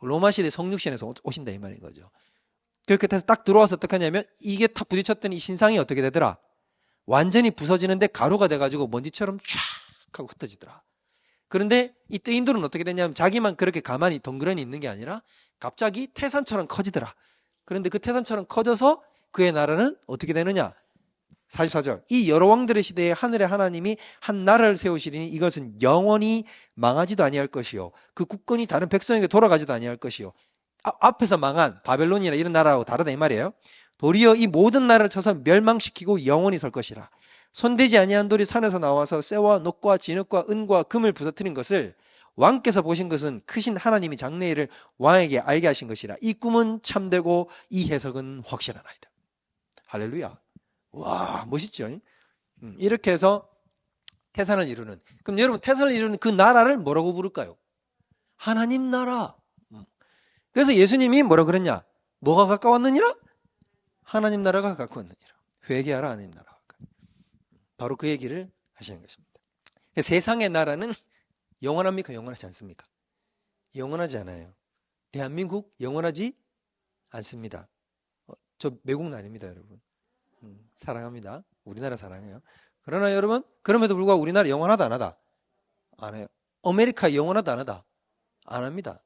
Speaker 1: 로마 시대 성육신에서 오신다 이 말인 거죠. 그렇게 해서 딱 들어와서 어떻게 하냐면 이게 탁 부딪혔더니 이 신상이 어떻게 되더라? 완전히 부서지는데 가루가 돼가지고 먼지처럼 쫙 하고 흩어지더라. 그런데 이 뜨인 돌은 어떻게 되냐면 자기만 그렇게 가만히 덩그러니 있는 게 아니라 갑자기 태산처럼 커지더라. 그런데 그 태산처럼 커져서 그의 나라는 어떻게 되느냐? 44절. 이 여러 왕들의 시대에 하늘의 하나님이 한 나라를 세우시리니 이것은 영원히 망하지도 아니할 것이요 그 국권이 다른 백성에게 돌아가지도 아니할 것이요. 앞에서 망한 바벨론이나 이런 나라하고 다르다 이 말이에요. 도리어 이 모든 나라를 쳐서 멸망시키고 영원히 설 것이라. 손대지 아니한 돌이 산에서 나와서 쇠와 녹과 진흙과 은과 금을 부서뜨린 것을 왕께서 보신 것은 크신 하나님이 장래일을 왕에게 알게 하신 것이라. 이 꿈은 참되고 이 해석은 확실하나이다. 할렐루야. 와, 멋있죠? 이렇게 해서 태산을 이루는. 그럼 여러분 태산을 이루는 그 나라를 뭐라고 부를까요? 하나님 나라. 그래서 예수님이 뭐라 그랬냐? 뭐가 가까웠느니라? 하나님 나라가 가까웠느니라. 회개하라 하나님 나라가. 바로 그 얘기를 하시는 것입니다. 세상의 나라는 영원합니까? 영원하지 않습니까? 영원하지 않아요. 대한민국 영원하지 않습니다. 저 매국노 아닙니다, 여러분. 사랑합니다. 우리나라 사랑해요. 그러나 여러분, 그럼에도 불구하고 우리나라 영원하다 안 하다? 안 해요. 아메리카 영원하다 안 하다? 안 합니다.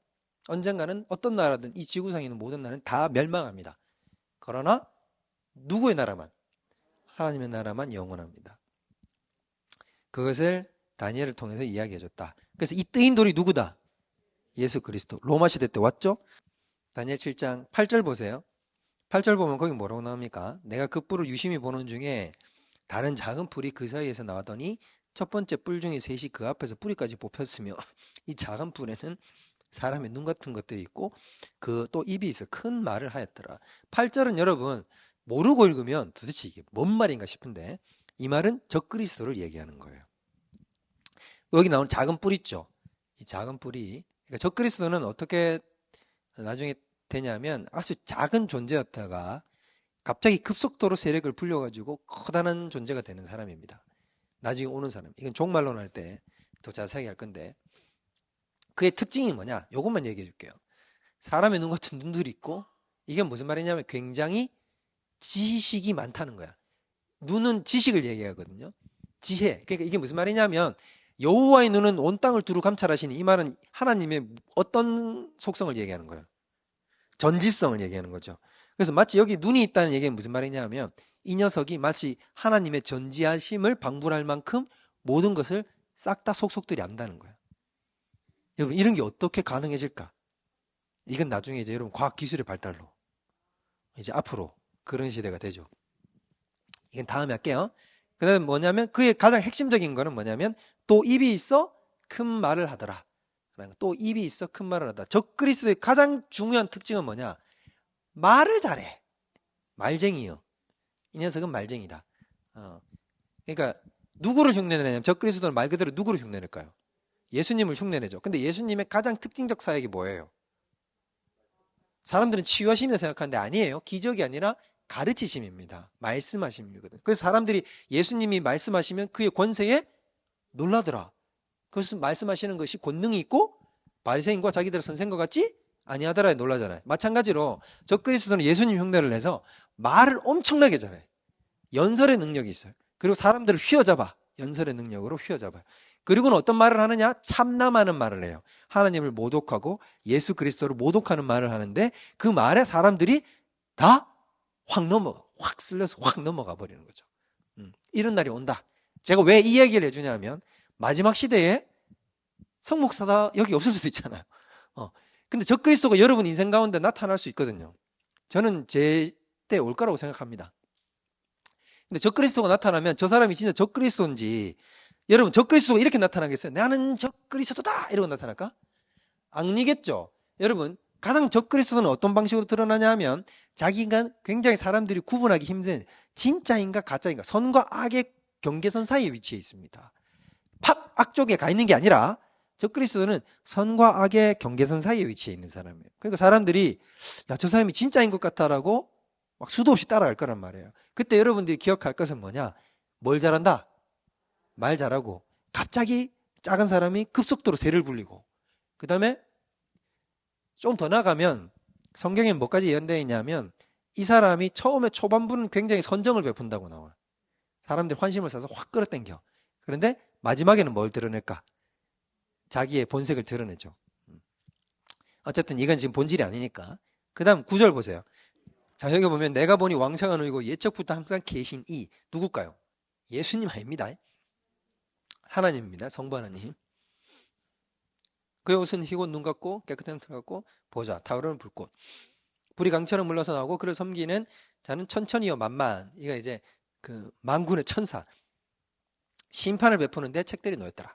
Speaker 1: 언젠가는 어떤 나라든 이 지구상에 있는 모든 나라는 다 멸망합니다. 그러나 누구의 나라만? 하나님의 나라만 영원합니다. 그것을 다니엘을 통해서 이야기해줬다. 그래서 이 뜨인 돌이 누구다? 예수 그리스도. 로마 시대 때 왔죠? 다니엘 7장 8절 보세요. 8절 보면 거기 뭐라고 나옵니까? 내가 그 뿔을 유심히 보는 중에 다른 작은 뿔이 그 사이에서 나왔더니 첫 번째 뿔 중에 셋이 그 앞에서 뿌리까지 뽑혔으며 이 작은 뿔에는 사람의 눈 같은 것들이 있고 그 또 입이 있어 큰 말을 하였더라. 8절은 여러분 모르고 읽으면 도대체 이게 뭔 말인가 싶은데 이 말은 적그리스도를 얘기하는 거예요. 여기 나오는 작은 뿔 있죠. 이 작은 뿔이 그러니까 적그리스도는 어떻게 나중에 되냐면 아주 작은 존재였다가 갑자기 급속도로 세력을 불려가지고 커다란 존재가 되는 사람입니다. 나중에 오는 사람. 이건 종말론 할 때 더 자세하게 할 건데 그의 특징이 뭐냐? 이것만 얘기해 줄게요. 사람의 눈 같은 눈들이 있고 이게 무슨 말이냐면 굉장히 지식이 많다는 거야. 눈은 지식을 얘기하거든요. 지혜. 그러니까 이게 무슨 말이냐면 여호와의 눈은 온 땅을 두루 감찰하시니 이 말은 하나님의 어떤 속성을 얘기하는 거예요. 전지성을 얘기하는 거죠. 그래서 마치 여기 눈이 있다는 얘기는 무슨 말이냐면 이 녀석이 마치 하나님의 전지하심을 방불할 만큼 모든 것을 싹 다 속속들이 안다는 거예요. 여러분 이런 게 어떻게 가능해질까? 이건 나중에 이제 여러분 과학기술의 발달로 이제 앞으로 그런 시대가 되죠. 이건 다음에 할게요. 그 다음에 뭐냐면 그의 가장 핵심적인 거는 뭐냐면 또 입이 있어 큰 말을 하더라. 또 입이 있어 큰 말을 하다. 적그리스도의 가장 중요한 특징은 뭐냐? 말을 잘해. 말쟁이요. 이 녀석은 말쟁이다. 그러니까 누구를 흉내내냐면 적그리스도는 말 그대로 누구를 흉내낼까요? 예수님을 흉내내죠. 근데 예수님의 가장 특징적 사역이 뭐예요? 사람들은 치유하심이라고 생각하는데 아니에요. 기적이 아니라 가르치심입니다. 말씀하심이거든요. 그래서 사람들이 예수님이 말씀하시면 그의 권세에 놀라더라. 그것은 말씀하시는 것이 권능이 있고 바리새인과 자기들 선생과 같지 아니하더라에 놀라잖아요. 마찬가지로 적그리스도는 예수님 흉내를 내서 말을 엄청나게 잘해. 연설의 능력이 있어요. 그리고 사람들을 휘어잡아. 연설의 능력으로 휘어잡아요. 그리고는 어떤 말을 하느냐? 참남하는 말을 해요. 하나님을 모독하고 예수 그리스도를 모독하는 말을 하는데 그 말에 사람들이 다 확 쓸려서 확 넘어가 버리는 거죠. 이런 날이 온다. 제가 왜 이 얘기를 해주냐면 마지막 시대에 성목사가 여기 없을 수도 있잖아요. 근데 적그리스도가 여러분 인생 가운데 나타날 수 있거든요. 저는 제 때 올 거라고 생각합니다. 근데 적그리스도가 나타나면 저 사람이 진짜 적그리스도인지 여러분 적그리스도가 이렇게 나타나겠어요? 나는 적그리스도다 이러고 나타날까? 아니겠죠. 여러분 가장 적그리스도는 어떤 방식으로 드러나냐 하면 자기가 굉장히 사람들이 구분하기 힘든 진짜인가 가짜인가 선과 악의 경계선 사이에 위치해 있습니다. 팍 악쪽에 가 있는 게 아니라 적그리스도는 선과 악의 경계선 사이에 위치해 있는 사람이에요. 그러니까 사람들이 야, 저 사람이 진짜인 것 같다라고 막 수도 없이 따라갈 거란 말이에요. 그때 여러분들이 기억할 것은 뭐냐? 뭘 잘한다? 말 잘하고 갑자기 작은 사람이 급속도로 세를 불리고 그 다음에 좀 더 나가면 성경에 뭐까지 예언되어 있냐면 이 사람이 처음에 초반부는 굉장히 선정을 베푼다고 나와. 사람들 환심을 사서 확 끌어당겨. 그런데 마지막에는 뭘 드러낼까? 자기의 본색을 드러내죠. 어쨌든 이건 지금 본질이 아니니까. 그 다음 9절 보세요. 자, 여기 보면 내가 보니 왕창한 의고 예적부터 항상 계신 이 누굴까요? 예수님 아닙니다. 하나님입니다. 성부 하나님. 그의 옷은 희고 눈 같고 깨끗한 털 같고 보자 타오르는 불꽃. 불이 강처럼 물러서 나오고 그를 섬기는 자는 천천히요 만만. 이가 이제 그 만군의 천사. 심판을 베푸는데 책들이 놓였더라.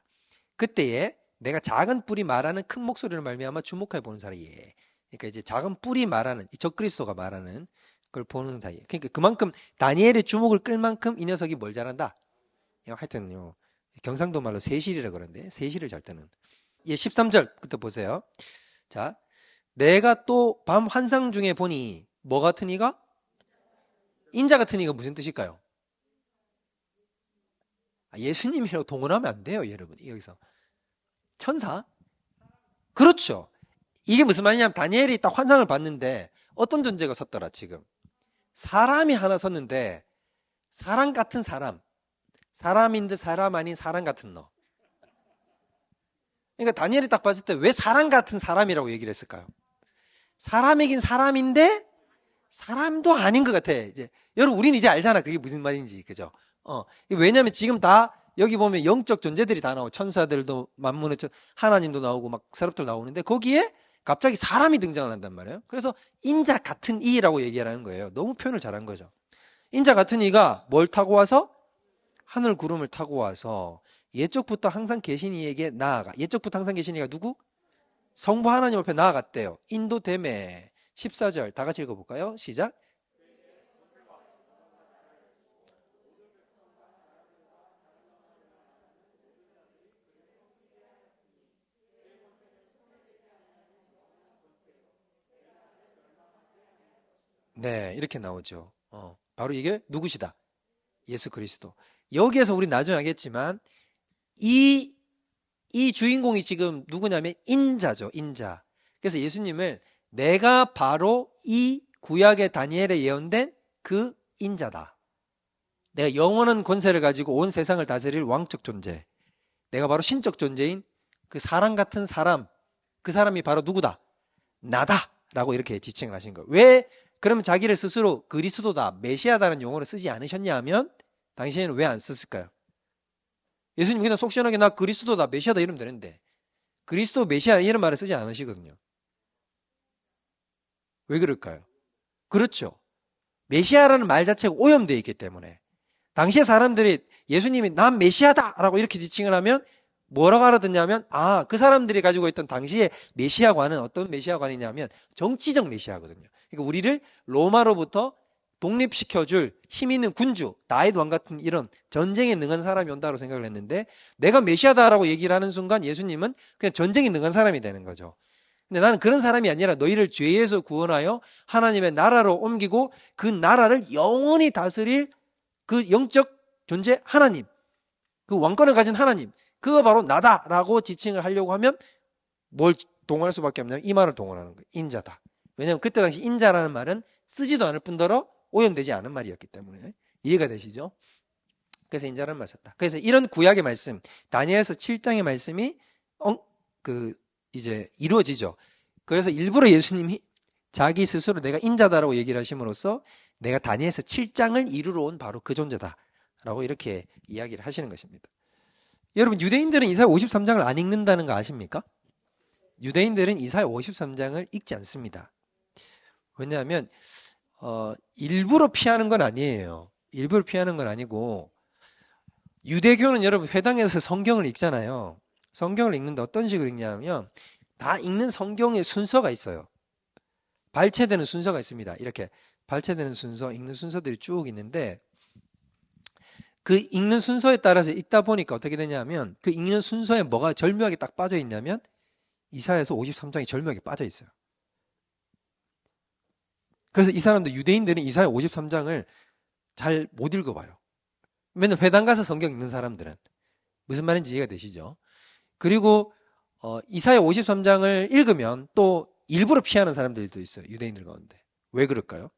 Speaker 1: 그때에 내가 작은 뿔이 말하는 큰 목소리를 말미암아 주목해 보는 사이에. 그러니까 이제 작은 뿔이 말하는 적그리스도가 말하는 걸 보는 사이에. 그러니까 그만큼 다니엘의 주목을 끌 만큼 이 녀석이 뭘 잘한다. 하여튼요. 경상도 말로 세실이라 그러는데 세실을 잘 때는. 예, 13절부터 보세요. 자, 내가 또 밤 환상 중에 보니 뭐 같은 이가? 인자 같은 이가 무슨 뜻일까요? 예수님이라고 동원하면 안 돼요, 여러분. 여기서 천사? 그렇죠. 이게 무슨 말이냐면 다니엘이 딱 환상을 봤는데 어떤 존재가 섰더라 지금. 사람이 하나 섰는데 사람 같은 사람. 사람인 듯 사람 아닌 사람 같은 너. 그러니까 다니엘이 딱 봤을 때 왜 사람 같은 사람이라고 얘기를 했을까요? 사람이긴 사람인데 사람도 아닌 것 같아. 이제 여러분 우리는 이제 알잖아. 그게 무슨 말인지. 그죠? 왜냐면 지금 다 여기 보면 영적 존재들이 다 나오고 천사들도 만문의 하나님도 나오고 막 사람들 나오는데 거기에 갑자기 사람이 등장을 한단 말이에요. 그래서 인자 같은 이라고 얘기하는 거예요. 너무 표현을 잘한 거죠. 인자 같은 이가 뭘 타고 와서? 하늘 구름을 타고 와서 옛적부터 항상 계신 이에게 나아가. 옛적부터 항상 계신 이가 누구? 성부 하나님 앞에 나아갔대요. 인도됨에 14절 다 같이 읽어볼까요? 시작. 네, 이렇게 나오죠. 바로 이게 누구시다? 예수 그리스도. 여기에서 우리 나중에 하겠지만 이 주인공이 지금 누구냐면 인자죠, 인자. 그래서 예수님을 내가 바로 이 구약의 다니엘에 예언된 그 인자다. 내가 영원한 권세를 가지고 온 세상을 다스릴 왕적 존재. 내가 바로 신적 존재인 그 사람 같은 사람. 그 사람이 바로 누구다? 나다. 라고 이렇게 지칭을 하신 거예요. 왜 그러면 자기를 스스로 그리스도다, 메시아다라는 용어를 쓰지 않으셨냐 하면 당시에는 왜 안 썼을까요? 예수님 그냥 속 시원하게 나 그리스도다, 메시아다 이러면 되는데 그리스도, 메시아 이런 말을 쓰지 않으시거든요. 왜 그럴까요? 그렇죠. 메시아라는 말 자체가 오염되어 있기 때문에 당시의 사람들이 예수님이 난 메시아다라고 이렇게 지칭을 하면 뭐라고 알아듣냐면 그 사람들이 가지고 있던 당시의 메시아관은 어떤 메시아관이냐면 정치적 메시아거든요. 그러니까 우리를 로마로부터 독립시켜줄 힘 있는 군주, 다윗 왕 같은 이런 전쟁에 능한 사람이 온다고 생각을 했는데 내가 메시아다라고 얘기를 하는 순간 예수님은 그냥 전쟁에 능한 사람이 되는 거죠. 근데 나는 그런 사람이 아니라 너희를 죄에서 구원하여 하나님의 나라로 옮기고 그 나라를 영원히 다스릴 그 영적 존재 하나님, 그 왕권을 가진 하나님, 그거 바로 나다라고 지칭을 하려고 하면 뭘 동원할 수밖에 없냐면 이 말을 동원하는 거예요. 인자다. 왜냐하면 그때 당시 인자라는 말은 쓰지도 않을 뿐더러 오염되지 않은 말이었기 때문에. 이해가 되시죠? 그래서 인자라는 말을 썼다. 그래서 이런 구약의 말씀, 다니엘서 7장의 말씀이 이제 이루어지죠. 그래서 일부러 예수님이 자기 스스로 내가 인자다라고 얘기를 하심으로써 내가 다니엘서 7장을 이루러 온 바로 그 존재다라고 이렇게 이야기를 하시는 것입니다. 여러분 유대인들은 이사야 53장을 안 읽는다는 거 아십니까? 유대인들은 이사야 53장을 읽지 않습니다. 왜냐하면 일부러 피하는 건 아니에요. 일부러 피하는 건 아니고 유대교는 여러분 회당에서 성경을 읽잖아요. 성경을 읽는데 어떤 식으로 읽냐면 다 읽는 성경의 순서가 있어요. 발췌되는 순서가 있습니다. 이렇게 발췌되는 순서, 읽는 순서들이 쭉 있는데 그 읽는 순서에 따라서 읽다 보니까 어떻게 되냐면 그 읽는 순서에 뭐가 절묘하게 딱 빠져 있냐면 이사야서 53장이 절묘하게 빠져 있어요. 그래서 이 사람들 유대인들은 이사야 53장을 잘 못 읽어봐요. 맨날 회당 가서 성경 읽는 사람들은 무슨 말인지 이해가 되시죠? 그리고 이사야 53장을 읽으면 또 일부러 피하는 사람들도 있어요. 유대인들 가운데. 왜 그럴까요?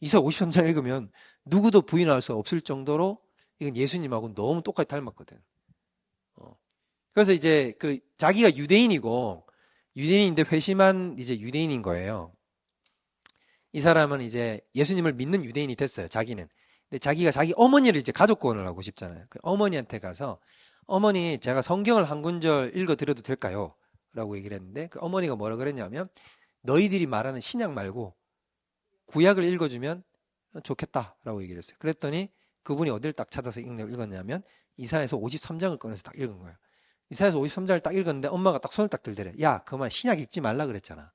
Speaker 1: 이사야 53장 읽으면 누구도 부인할 수 없을 정도로 이건 예수님하고 너무 똑같이 닮았거든. 그래서 이제 자기가 유대인이고 유대인인데 회심한 이제 유대인인 거예요. 이 사람은 이제 예수님을 믿는 유대인이 됐어요. 자기는. 근데 자기가 자기 어머니를 이제 가족 구원을 하고 싶잖아요. 그 어머니한테 가서 어머니 제가 성경을 한 군절 읽어드려도 될까요? 라고 얘기를 했는데 그 어머니가 뭐라 그랬냐면 너희들이 말하는 신약 말고 구약을 읽어주면 좋겠다라고 얘기를 했어요. 그랬더니 그분이 어딜 딱 찾아서 읽었냐면 이사야서 53장을 꺼내서 딱 읽은 거예요. 이사야서 53장을 딱 읽었는데 엄마가 딱 손을 딱 들더래. 야 그만 신약 읽지 말라 그랬잖아.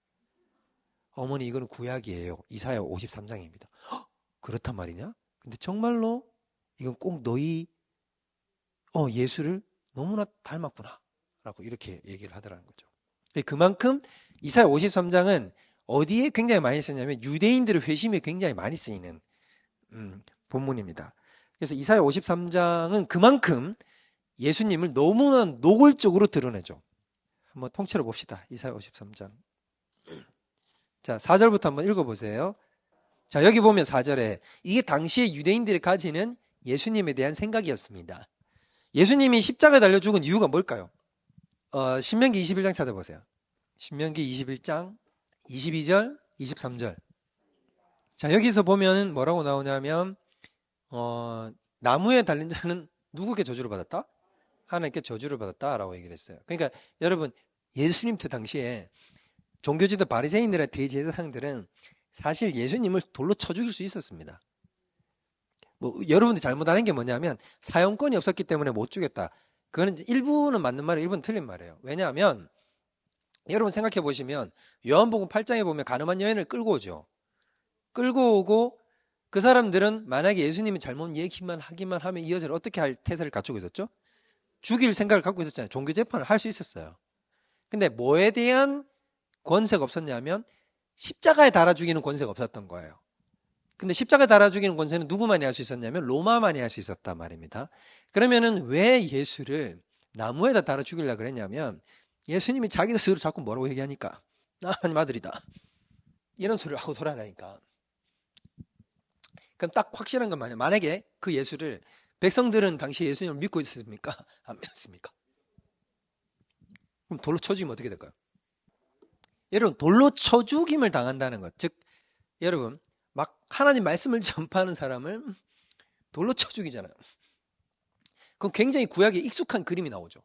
Speaker 1: 어머니 이거는 구약이에요. 이사야 53장입니다. 그렇단 말이냐? 근데 정말로 이건 꼭 너희 예수를 너무나 닮았구나 라고 이렇게 얘기를 하더라는 거죠. 그만큼 이사야 53장은 어디에 굉장히 많이 쓰냐면 유대인들의 회심에 굉장히 많이 쓰이는 본문입니다. 그래서 이사야 53장은 그만큼 예수님을 너무나 노골적으로 드러내죠. 한번 통째로 봅시다. 이사야 53장. 자, 4절부터 한번 읽어보세요. 자, 여기 보면 4절에 이게 당시에 유대인들이 가지는 예수님에 대한 생각이었습니다. 예수님이 십자가에 달려 죽은 이유가 뭘까요? 신명기 21장 찾아보세요. 신명기 21장 22절, 23절. 자, 여기서 보면 뭐라고 나오냐면 나무에 달린 자는 누구에게 저주를 받았다? 하나님께 저주를 받았다라고 얘기를 했어요. 그러니까 여러분 예수님 때 당시에 종교지도 바리새인들의 대제사장들은 사실 예수님을 돌로 쳐 죽일 수 있었습니다. 여러분들이 잘못하는 게 뭐냐면 사형권이 없었기 때문에 못 죽였다. 그거는 일부는 맞는 말이에요. 일부는 틀린 말이에요. 왜냐하면 여러분 생각해 보시면 요한복음 8장에 보면 가늠한 여인을 끌고 오죠. 끌고 오고 그 사람들은 만약에 예수님이 잘못 얘기만 하기만 하면 이 여자를 어떻게 할 태세를 갖추고 있었죠? 죽일 생각을 갖고 있었잖아요. 종교 재판을 할 수 있었어요. 근데 뭐에 대한 권세가 없었냐면 십자가에 달아 죽이는 권세가 없었던 거예요. 근데 십자가에 달아 죽이는 권세는 누구만이 할 수 있었냐면 로마만이 할 수 있었단 말입니다. 그러면은 왜 예수를 나무에다 달아 죽이려고 그랬냐면 예수님이 자기 스스로 자꾸 뭐라고 얘기하니까 나 하나님 아들이다 이런 소리를 하고 돌아다니까. 그럼 딱 확실한 건 뭐냐, 만약에 그 예수를 백성들은 당시 예수님을 믿고 있었습니까? 안 믿었습니까? 그럼 돌로 쳐 죽이면 어떻게 될까요? 여러분, 돌로 쳐 죽임을 당한다는 것, 즉 여러분 막 하나님 말씀을 전파하는 사람을 돌로 쳐 죽이잖아요. 그럼 굉장히 구약에 익숙한 그림이 나오죠.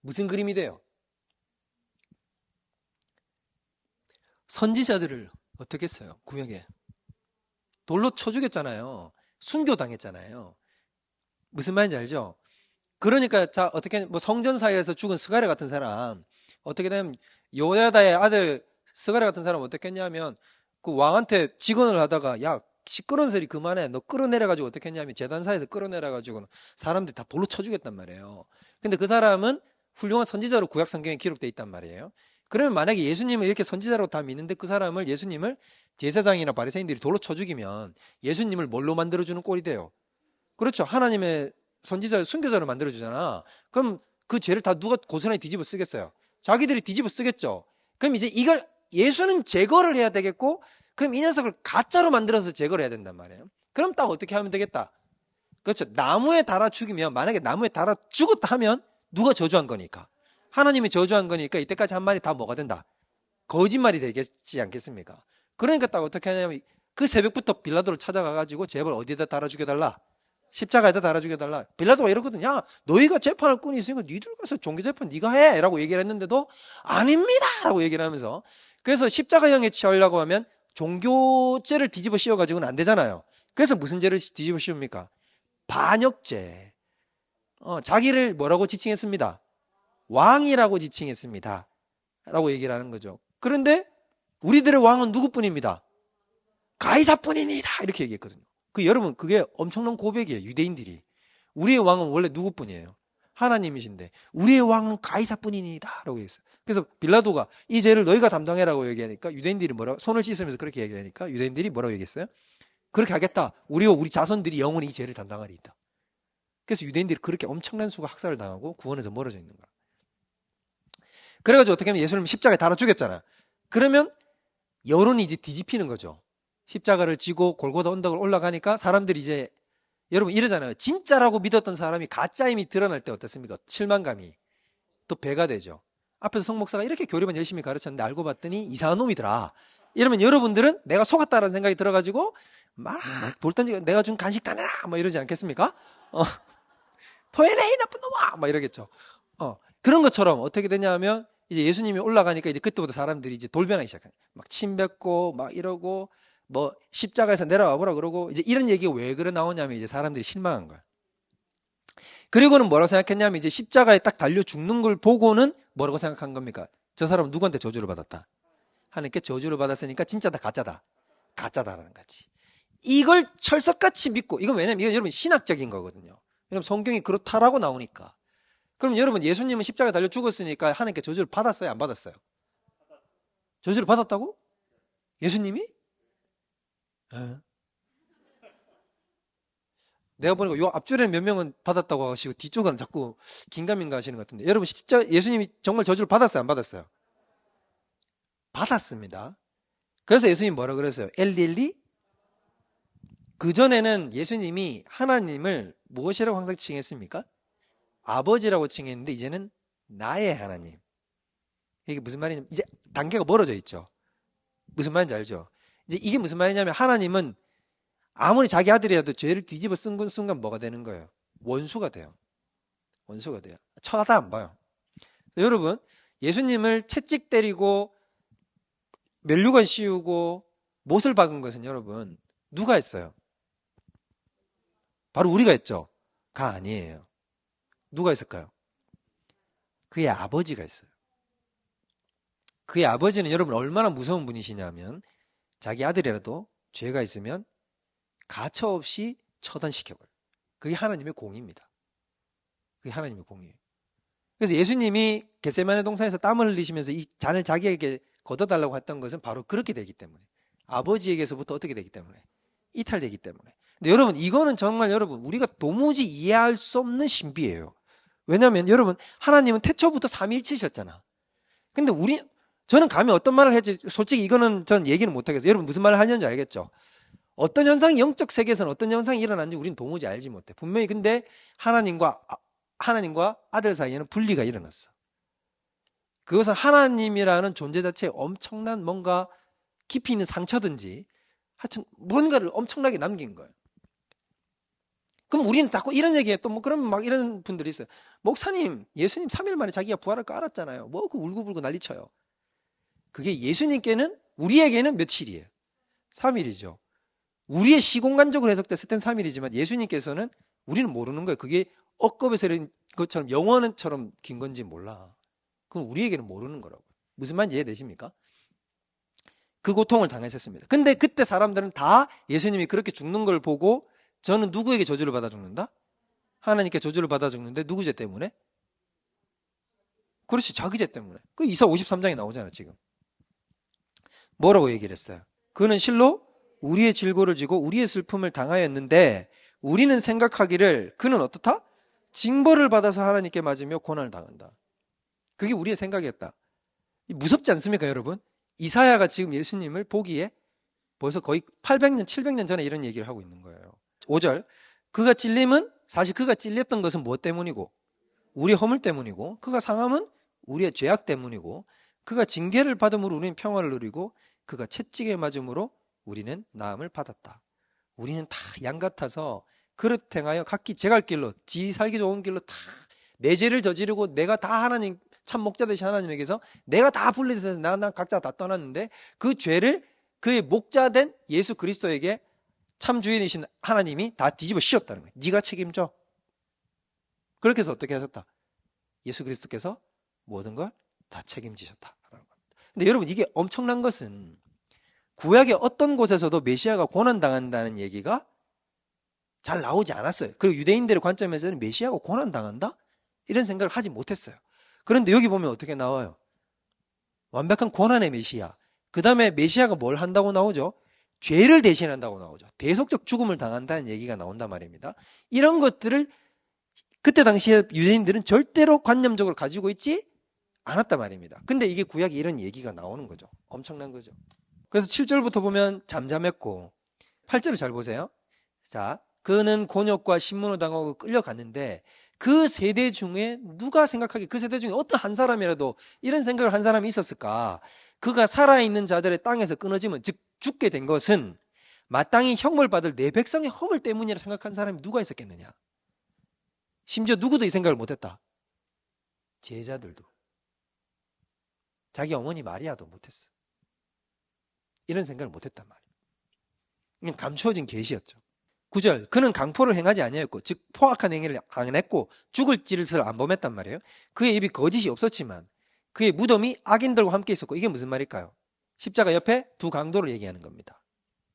Speaker 1: 무슨 그림이 돼요? 선지자들을 어떻게 했어요? 구약에 돌로 쳐 죽였잖아요. 순교당했잖아요. 무슨 말인지 알죠? 그러니까 자 어떻게 뭐 성전사이에서 죽은 스가랴 같은 사람 어떻게 되면 요야다의 아들 스가랴 같은 사람 어떻게 했냐면 그 왕한테 직언을 하다가 야 시끄러운 소리 그만해 너 끌어내려가지고 어떻게 했냐면 제단사에서 끌어내려가지고 사람들이 다 돌로 쳐 죽였단 말이에요. 근데 그 사람은 훌륭한 선지자로 구약 성경에 기록되어 있단 말이에요. 그러면 만약에 예수님을 이렇게 선지자로 다 믿는데 그 사람을 예수님을 제사장이나 바리새인들이 돌로 쳐 죽이면 예수님을 뭘로 만들어주는 꼴이 돼요? 그렇죠. 하나님의 선지자, 순교자로 만들어주잖아. 그럼 그 죄를 다 누가 고스란히 뒤집어 쓰겠어요? 자기들이 뒤집어 쓰겠죠. 그럼 이제 이걸 예수는 제거를 해야 되겠고, 그럼 이 녀석을 가짜로 만들어서 제거를 해야 된단 말이에요. 그럼 딱 어떻게 하면 되겠다? 그렇죠. 나무에 달아 죽이면, 만약에 나무에 달아 죽었다 하면 누가 저주한 거니까? 하나님이 저주한 거니까 이때까지 한 말이 다 뭐가 된다? 거짓말이 되겠지 않겠습니까? 그러니까 딱 어떻게 하냐면 그 새벽부터 빌라도를 찾아가가지고 제발 어디에다 달아 죽여달라? 십자가에다 달아 죽여달라. 빌라도가 이러거든. 야 너희가 재판할 꾼이 있으니까 니들 가서 종교재판 네가 해 라고 얘기를 했는데도 아닙니다 라고 얘기를 하면서, 그래서 십자가형에 처하려고 하면 종교죄를 뒤집어 씌워가지고는 안 되잖아요. 그래서 무슨 죄를 뒤집어 씌웁니까? 반역죄. 자기를 뭐라고 지칭했습니다? 왕이라고 지칭했습니다 라고 얘기를 하는 거죠. 그런데 우리들의 왕은 누구뿐입니다? 가이사뿐입니다 이렇게 얘기했거든요. 여러분 그게 엄청난 고백이에요. 유대인들이 우리의 왕은 원래 누구뿐이에요? 하나님이신데 우리의 왕은 가이사뿐이니다 라고 얘기했어요. 그래서 빌라도가 이 죄를 너희가 담당해라고 얘기하니까 유대인들이 뭐라고 손을 씻으면서 그렇게 얘기하니까 유대인들이 뭐라고 얘기했어요? 그렇게 하겠다. 우리와 우리 자손들이 영원히 이 죄를 담당하리이다. 그래서 유대인들이 그렇게 엄청난 수가 학살을 당하고 구원에서 멀어져 있는 거야. 그래가지고 어떻게 하면 예수님 십자가에 달아 죽였잖아. 그러면 여론이 이제 뒤집히는 거죠. 십자가를 지고 골고다 언덕을 올라가니까 사람들이 이제 여러분 이러잖아요. 진짜라고 믿었던 사람이 가짜임이 드러날 때 어떻습니까? 실망감이 또 배가 되죠. 앞에서 성 목사가 이렇게 교리만 열심히 가르쳤는데 알고 봤더니 이상한 놈이더라. 이러면 여러분들은 내가 속았다라는 생각이 들어가지고 막 돌던지고 내가 준 간식 다 내라 막 이러지 않겠습니까? 토해내 이 나쁜 놈아 막 이러겠죠. 그런 것처럼 어떻게 되냐면 이제 예수님이 올라가니까 이제 그때부터 사람들이 이제 돌변하기 시작해요. 막 침 뱉고 막 이러고 뭐 십자가에서 내려와 보라 그러고 이제 이런 얘기가 왜 그래 나오냐면 이제 사람들이 실망한 거야. 그리고는 뭐라고 생각했냐면 이제 십자가에 딱 달려 죽는 걸 보고는 뭐라고 생각한 겁니까? 저 사람은 누구한테 저주를 받았다? 하나님께 저주를 받았으니까 진짜다 가짜다? 가짜다라는 거지. 이걸 철석같이 믿고, 이건 왜냐면 이건 여러분 신학적인 거거든요. 왜냐면 성경이 그렇다라고 나오니까. 그럼 여러분 예수님은 십자가에 달려 죽었으니까 하나님께 저주를 받았어요? 안 받았어요? 저주를 받았다고? 예수님이? 내가 보니까 요 앞줄에 몇 명은 받았다고 하시고 뒤쪽은 자꾸 긴가민가 하시는 것 같은데, 여러분 예수님이 정말 저주를 받았어요? 안 받았어요? 받았습니다. 그래서 예수님이 뭐라 그랬어요? 엘리? 그전에는 예수님이 하나님을 무엇이라고 항상 칭했습니까? 아버지라고 칭했는데 이제는 나의 하나님. 이게 무슨 말이냐면 이제 단계가 멀어져 있죠. 무슨 말인지 알죠? 이제 이게 무슨 말이냐면 하나님은 아무리 자기 아들이라도 죄를 뒤집어 쓴 순간 뭐가 되는 거예요? 원수가 돼요. 원수가 돼요. 쳐다 안 봐요. 여러분 예수님을 채찍 때리고 면류관 씌우고 못을 박은 것은 여러분 누가 했어요? 바로 우리가 했죠. 가 아니에요. 누가 했을까요? 그의 아버지가 했어요. 그의 아버지는 여러분 얼마나 무서운 분이시냐면 자기 아들이라도 죄가 있으면 가차없이 처단시켜버려요. 그게 하나님의 공의입니다. 그게 하나님의 공의예요. 그래서 예수님이 겟세마네 동산에서 땀을 흘리시면서 이 잔을 자기에게 걷어달라고 했던 것은 바로 그렇게 되기 때문에, 아버지에게서부터 어떻게 되기 때문에, 이탈되기 때문에. 근데 여러분, 이거는 정말 여러분 우리가 도무지 이해할 수 없는 신비예요. 왜냐하면 여러분, 하나님은 태초부터 삼위일체셨잖아. 근데 저는 감히 어떤 말을 했지, 솔직히 이거는 전 얘기는 못하겠어요. 여러분 무슨 말을 하려는지 알겠죠? 어떤 현상이, 영적 세계에서는 어떤 현상이 일어나는지 우리는 도무지 알지 못해. 분명히 근데 하나님과 아들 사이에는 분리가 일어났어. 그것은 하나님이라는 존재 자체에 엄청난 뭔가 깊이 있는 상처든지 하여튼 뭔가를 엄청나게 남긴 거예요. 그럼 우리는 자꾸 이런 얘기에 또 뭐 그러면 막 이런 분들이 있어요. 목사님, 예수님 3일 만에 자기가 부활할 거 알았잖아요. 뭐 그 울고불고 난리쳐요. 그게 예수님께는, 우리에게는 며칠이에요? 3일이죠. 우리의 시공간적으로 해석됐을 땐 3일이지만 예수님께서는 우리는 모르는 거예요. 그게 억겁에서 이런 것처럼 영원처럼 긴 건지 몰라. 그건 우리에게는 모르는 거라고요. 무슨 말인지 이해되십니까? 그 고통을 당했었습니다. 근데 그때 사람들은 다 예수님이 그렇게 죽는 걸 보고 저는 누구에게 저주를 받아 죽는다? 하나님께 저주를 받아 죽는데 누구 죄 때문에? 그렇지, 자기 죄 때문에. 그 이사 53장에 나오잖아 지금. 뭐라고 얘기를 했어요? 그는 실로 우리의 질고를 지고 우리의 슬픔을 당하였는데 우리는 생각하기를 그는 어떻다? 징벌을 받아서 하나님께 맞으며 고난을 당한다. 그게 우리의 생각이었다. 무섭지 않습니까 여러분? 이사야가 지금 예수님을 보기에 벌써 거의 800년 700년 전에 이런 얘기를 하고 있는 거예요. 5절, 그가 찔림은, 사실 그가 찔렸던 것은 무엇 때문이고? 우리의 허물 때문이고, 그가 상함은 우리의 죄악 때문이고, 그가 징계를 받음으로 우리는 평화를 누리고, 그가 채찍에 맞음으로 우리는 나음을 받았다. 우리는 다 양 같아서 그릇 행하여 각기 제갈 길로, 지 살기 좋은 길로 다 내 죄를 저지르고 내가 다 하나님, 참 목자 되신 하나님에게서 내가 다 분리돼서 나 각자 다 떠났는데 그 죄를 그의 목자 된 예수 그리스도에게 참 주인이신 하나님이 다 뒤집어 씌웠다는 거예요. 네가 책임져. 그렇게 해서 어떻게 하셨다? 예수 그리스도께서 모든 걸 다 책임지셨다. 근데 여러분 이게 엄청난 것은 구약의 어떤 곳에서도 메시아가 고난당한다는 얘기가 잘 나오지 않았어요. 그리고 유대인들의 관점에서는 메시아가 고난당한다? 이런 생각을 하지 못했어요. 그런데 여기 보면 어떻게 나와요? 완벽한 고난의 메시아. 그 다음에 메시아가 뭘 한다고 나오죠? 죄를 대신한다고 나오죠. 대속적 죽음을 당한다는 얘기가 나온단 말입니다. 이런 것들을 그때 당시에 유대인들은 절대로 관념적으로 가지고 있지 않았단 말입니다. 근데 이게 구약에 이런 얘기가 나오는 거죠. 엄청난 거죠. 그래서 7절부터 보면 잠잠했고 8절을 잘 보세요. 자, 그는 곤욕과 신문을 당하고 끌려갔는데 그 세대 중에 누가 생각하기에 그 세대 중에 어떤 한 사람이라도 이런 생각을 한 사람이 있었을까? 그가 살아있는 자들의 땅에서 끊어지면 즉 죽게 된 것은 마땅히 형벌 받을 내 백성의 허물 때문이라 생각한 사람이 누가 있었겠느냐? 심지어 누구도 이 생각을 못했다. 제자들도. 자기 어머니 마리아도 못했어. 이런 생각을 못했단 말이에요. 이건 감추어진 계시였죠. 9절, 그는 강포를 행하지 아니하였고 즉 포악한 행위를 안 했고 죽을 짓을 안 범했단 말이에요. 그의 입이 거짓이 없었지만 그의 무덤이 악인들과 함께 있었고, 이게 무슨 말일까요? 십자가 옆에 두 강도를 얘기하는 겁니다.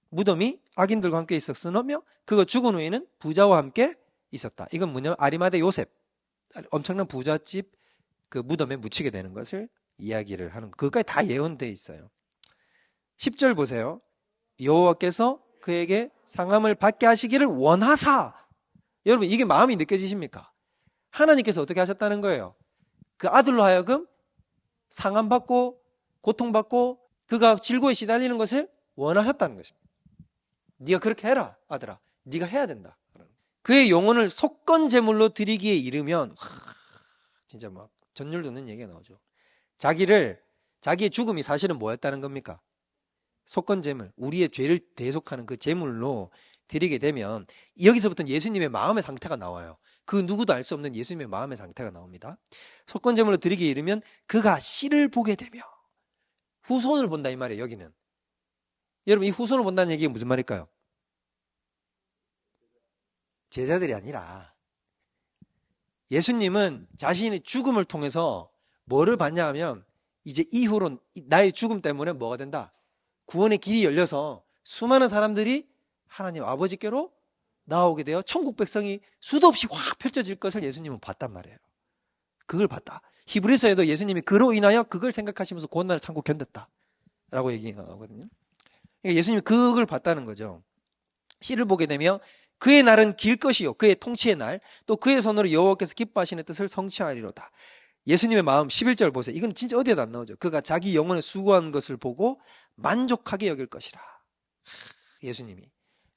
Speaker 1: 무덤이 악인들과 함께 있었으며 그가 죽은 후에는 부자와 함께 있었다. 이건 뭐냐면 아리마대 요셉, 엄청난 부잣집 그 무덤에 묻히게 되는 것을 이야기를 하는 거. 그것까지 다 예언되어 있어요. 10절 보세요. 여호와께서 그에게 상함을 받게 하시기를 원하사. 여러분 이게 마음이 느껴지십니까? 하나님께서 어떻게 하셨다는 거예요? 그 아들로 하여금 상함받고 고통받고 그가 질고에 시달리는 것을 원하셨다는 것입니다. 네가 그렇게 해라 아들아. 네가 해야 된다. 그의 영혼을 속건 제물로 드리기에 이르면 진짜 막 전율 돋는 얘기가 나오죠. 자기의 죽음이 사실은 뭐였다는 겁니까? 속건 제물, 우리의 죄를 대속하는 그 제물로 드리게 되면 여기서부터는 예수님의 마음의 상태가 나와요. 그 누구도 알 수 없는 예수님의 마음의 상태가 나옵니다. 속건 제물로 드리기에 이르면 그가 씨를 보게 되며 후손을 본다 이 말이에요. 여기는 여러분 이 후손을 본다는 얘기가 무슨 말일까요? 제자들이 아니라 예수님은 자신의 죽음을 통해서 뭐를 받냐 하면 이제 이후로 나의 죽음 때문에 뭐가 된다? 구원의 길이 열려서 수많은 사람들이 하나님 아버지께로 나오게 되어 천국 백성이 수도 없이 확 펼쳐질 것을 예수님은 봤단 말이에요. 그걸 봤다. 히브리서에도 예수님이 그로 인하여 그걸 생각하시면서 고난을 참고 견뎠다 라고 얘기하거든요. 그러니까 예수님이 그걸 봤다는 거죠. 씨를 보게 되며 그의 날은 길 것이요 그의 통치의 날 또 그의 손으로 여호와께서 기뻐하시는 뜻을 성취하리로다. 예수님의 마음 11절 보세요. 이건 진짜 어디에도 안 나오죠. 그가 자기 영혼에 수고한 것을 보고 만족하게 여길 것이라. 예수님이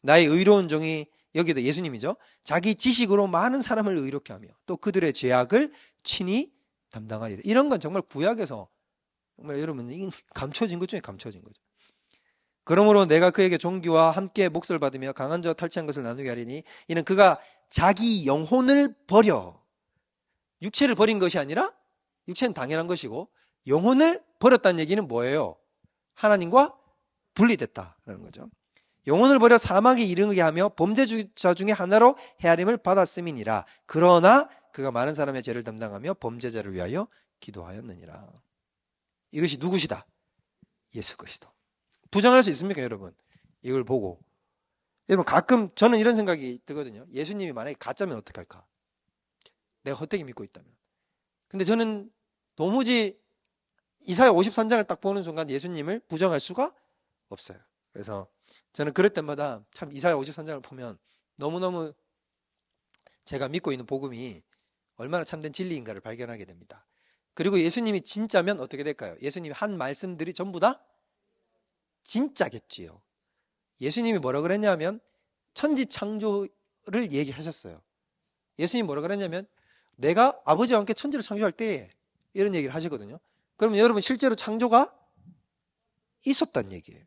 Speaker 1: 나의 의로운 종이, 여기도 예수님이죠, 자기 지식으로 많은 사람을 의롭게 하며 또 그들의 죄악을 친히 담당하리라. 이런 건 정말 구약에서 정말 여러분 감춰진 것 중에 감춰진 거죠. 그러므로 내가 그에게 종기와 함께 몫을 받으며 강한 자와 탈취한 것을 나누게 하리니 이는 그가 자기 영혼을 버려, 육체를 버린 것이 아니라, 육체는 당연한 것이고 영혼을 버렸다는 얘기는 뭐예요? 하나님과 분리됐다라는 거죠. 영혼을 버려 사망에 이르게 하며 범죄자 중에 하나로 헤아림을 받았음이니라. 그러나 그가 많은 사람의 죄를 담당하며 범죄자를 위하여 기도하였느니라. 이것이 누구시다? 예수 그리스도. 부정할 수 있습니까, 여러분? 이걸 보고. 여러분, 가끔 저는 이런 생각이 들거든요. 예수님이 만약에 가짜면 어떡할까? 내가 헛되게 믿고 있다면. 근데 저는 도무지 이사야 53장을 딱 보는 순간 예수님을 부정할 수가 없어요. 그래서 저는 그럴 때마다 참 이사야 53장을 보면 너무너무 제가 믿고 있는 복음이 얼마나 참된 진리인가를 발견하게 됩니다. 그리고 예수님이 진짜면 어떻게 될까요? 예수님이 한 말씀들이 전부 다 진짜겠지요. 예수님이 뭐라 그랬냐면 천지 창조를 얘기하셨어요. 예수님이 뭐라 그랬냐면 내가 아버지와 함께 천지를 창조할 때 이런 얘기를 하시거든요. 그러면 여러분 실제로 창조가 있었단 얘기예요.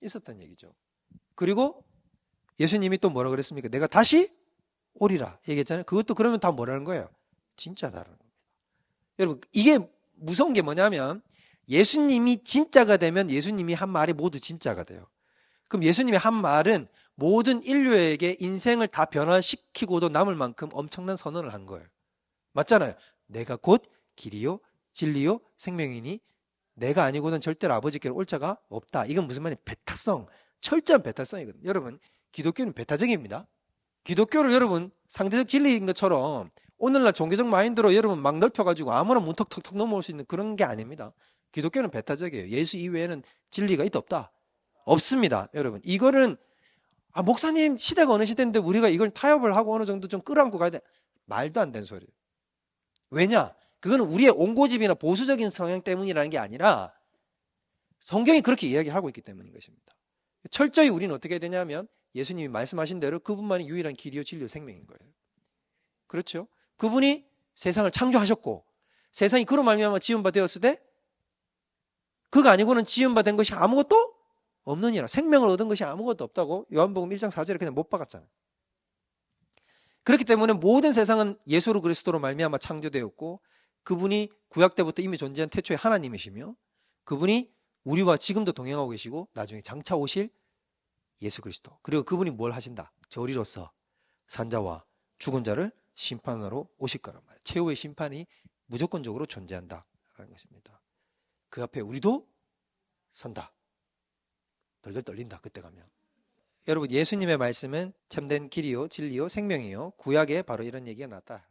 Speaker 1: 있었단 얘기죠. 그리고 예수님이 또 뭐라 그랬습니까? 내가 다시 오리라 얘기했잖아요. 그것도 그러면 다 뭐라는 거예요? 진짜다라는 겁니다. 여러분 이게 무서운 게 뭐냐면 예수님이 진짜가 되면 예수님이 한 말이 모두 진짜가 돼요. 그럼 예수님이 한 말은 모든 인류에게 인생을 다 변화시키고도 남을 만큼 엄청난 선언을 한 거예요. 맞잖아요. 내가 곧 길이요 진리요 생명이니 내가 아니고는 절대로 아버지께로 올 자가 없다. 이건 무슨 말이에요? 배타성, 철저한 배타성이거든요. 여러분 기독교는 배타적입니다. 기독교를 여러분 상대적 진리인 것처럼 오늘날 종교적 마인드로 여러분 막 넓혀가지고 아무나 문턱 턱턱 넘어올 수 있는 그런 게 아닙니다. 기독교는 배타적이에요. 예수 이외에는 진리가 있다 없다? 없습니다. 여러분 이거는 목사님 시대가 어느 시대인데 우리가 이걸 타협을 하고 어느 정도 좀 끌어안고 가야 돼. 말도 안 되는 소리예요. 왜냐? 그거는 우리의 옹고집이나 보수적인 성향 때문이라는 게 아니라 성경이 그렇게 이야기하고 있기 때문인 것입니다. 철저히 우리는 어떻게 해야 되냐면 예수님이 말씀하신 대로 그분만이 유일한 길이요 진리요 생명인 거예요. 그렇죠? 그분이 세상을 창조하셨고 세상이 그로 말미암아 지은 바 되었을 때 그가 아니고는 지은 바 된 것이 아무것도 없느니라. 생명을 얻은 것이 아무것도 없다고 요한복음 1장 4절에 그냥 못 박았잖아요. 그렇기 때문에 모든 세상은 예수로 그리스도로 말미암아 창조되었고 그분이 구약 때부터 이미 존재한 태초의 하나님이시며 그분이 우리와 지금도 동행하고 계시고 나중에 장차 오실 예수 그리스도. 그리고 그분이 뭘 하신다? 저리로서 산자와 죽은 자를 심판하러 오실 거란 말이에요. 최후의 심판이 무조건적으로 존재한다라는 것입니다. 그 앞에 우리도 선다. 덜덜 떨린다. 그때 가면. 여러분 예수님의 말씀은 참된 길이요 진리요 생명이요 구약에 바로 이런 얘기가 났다.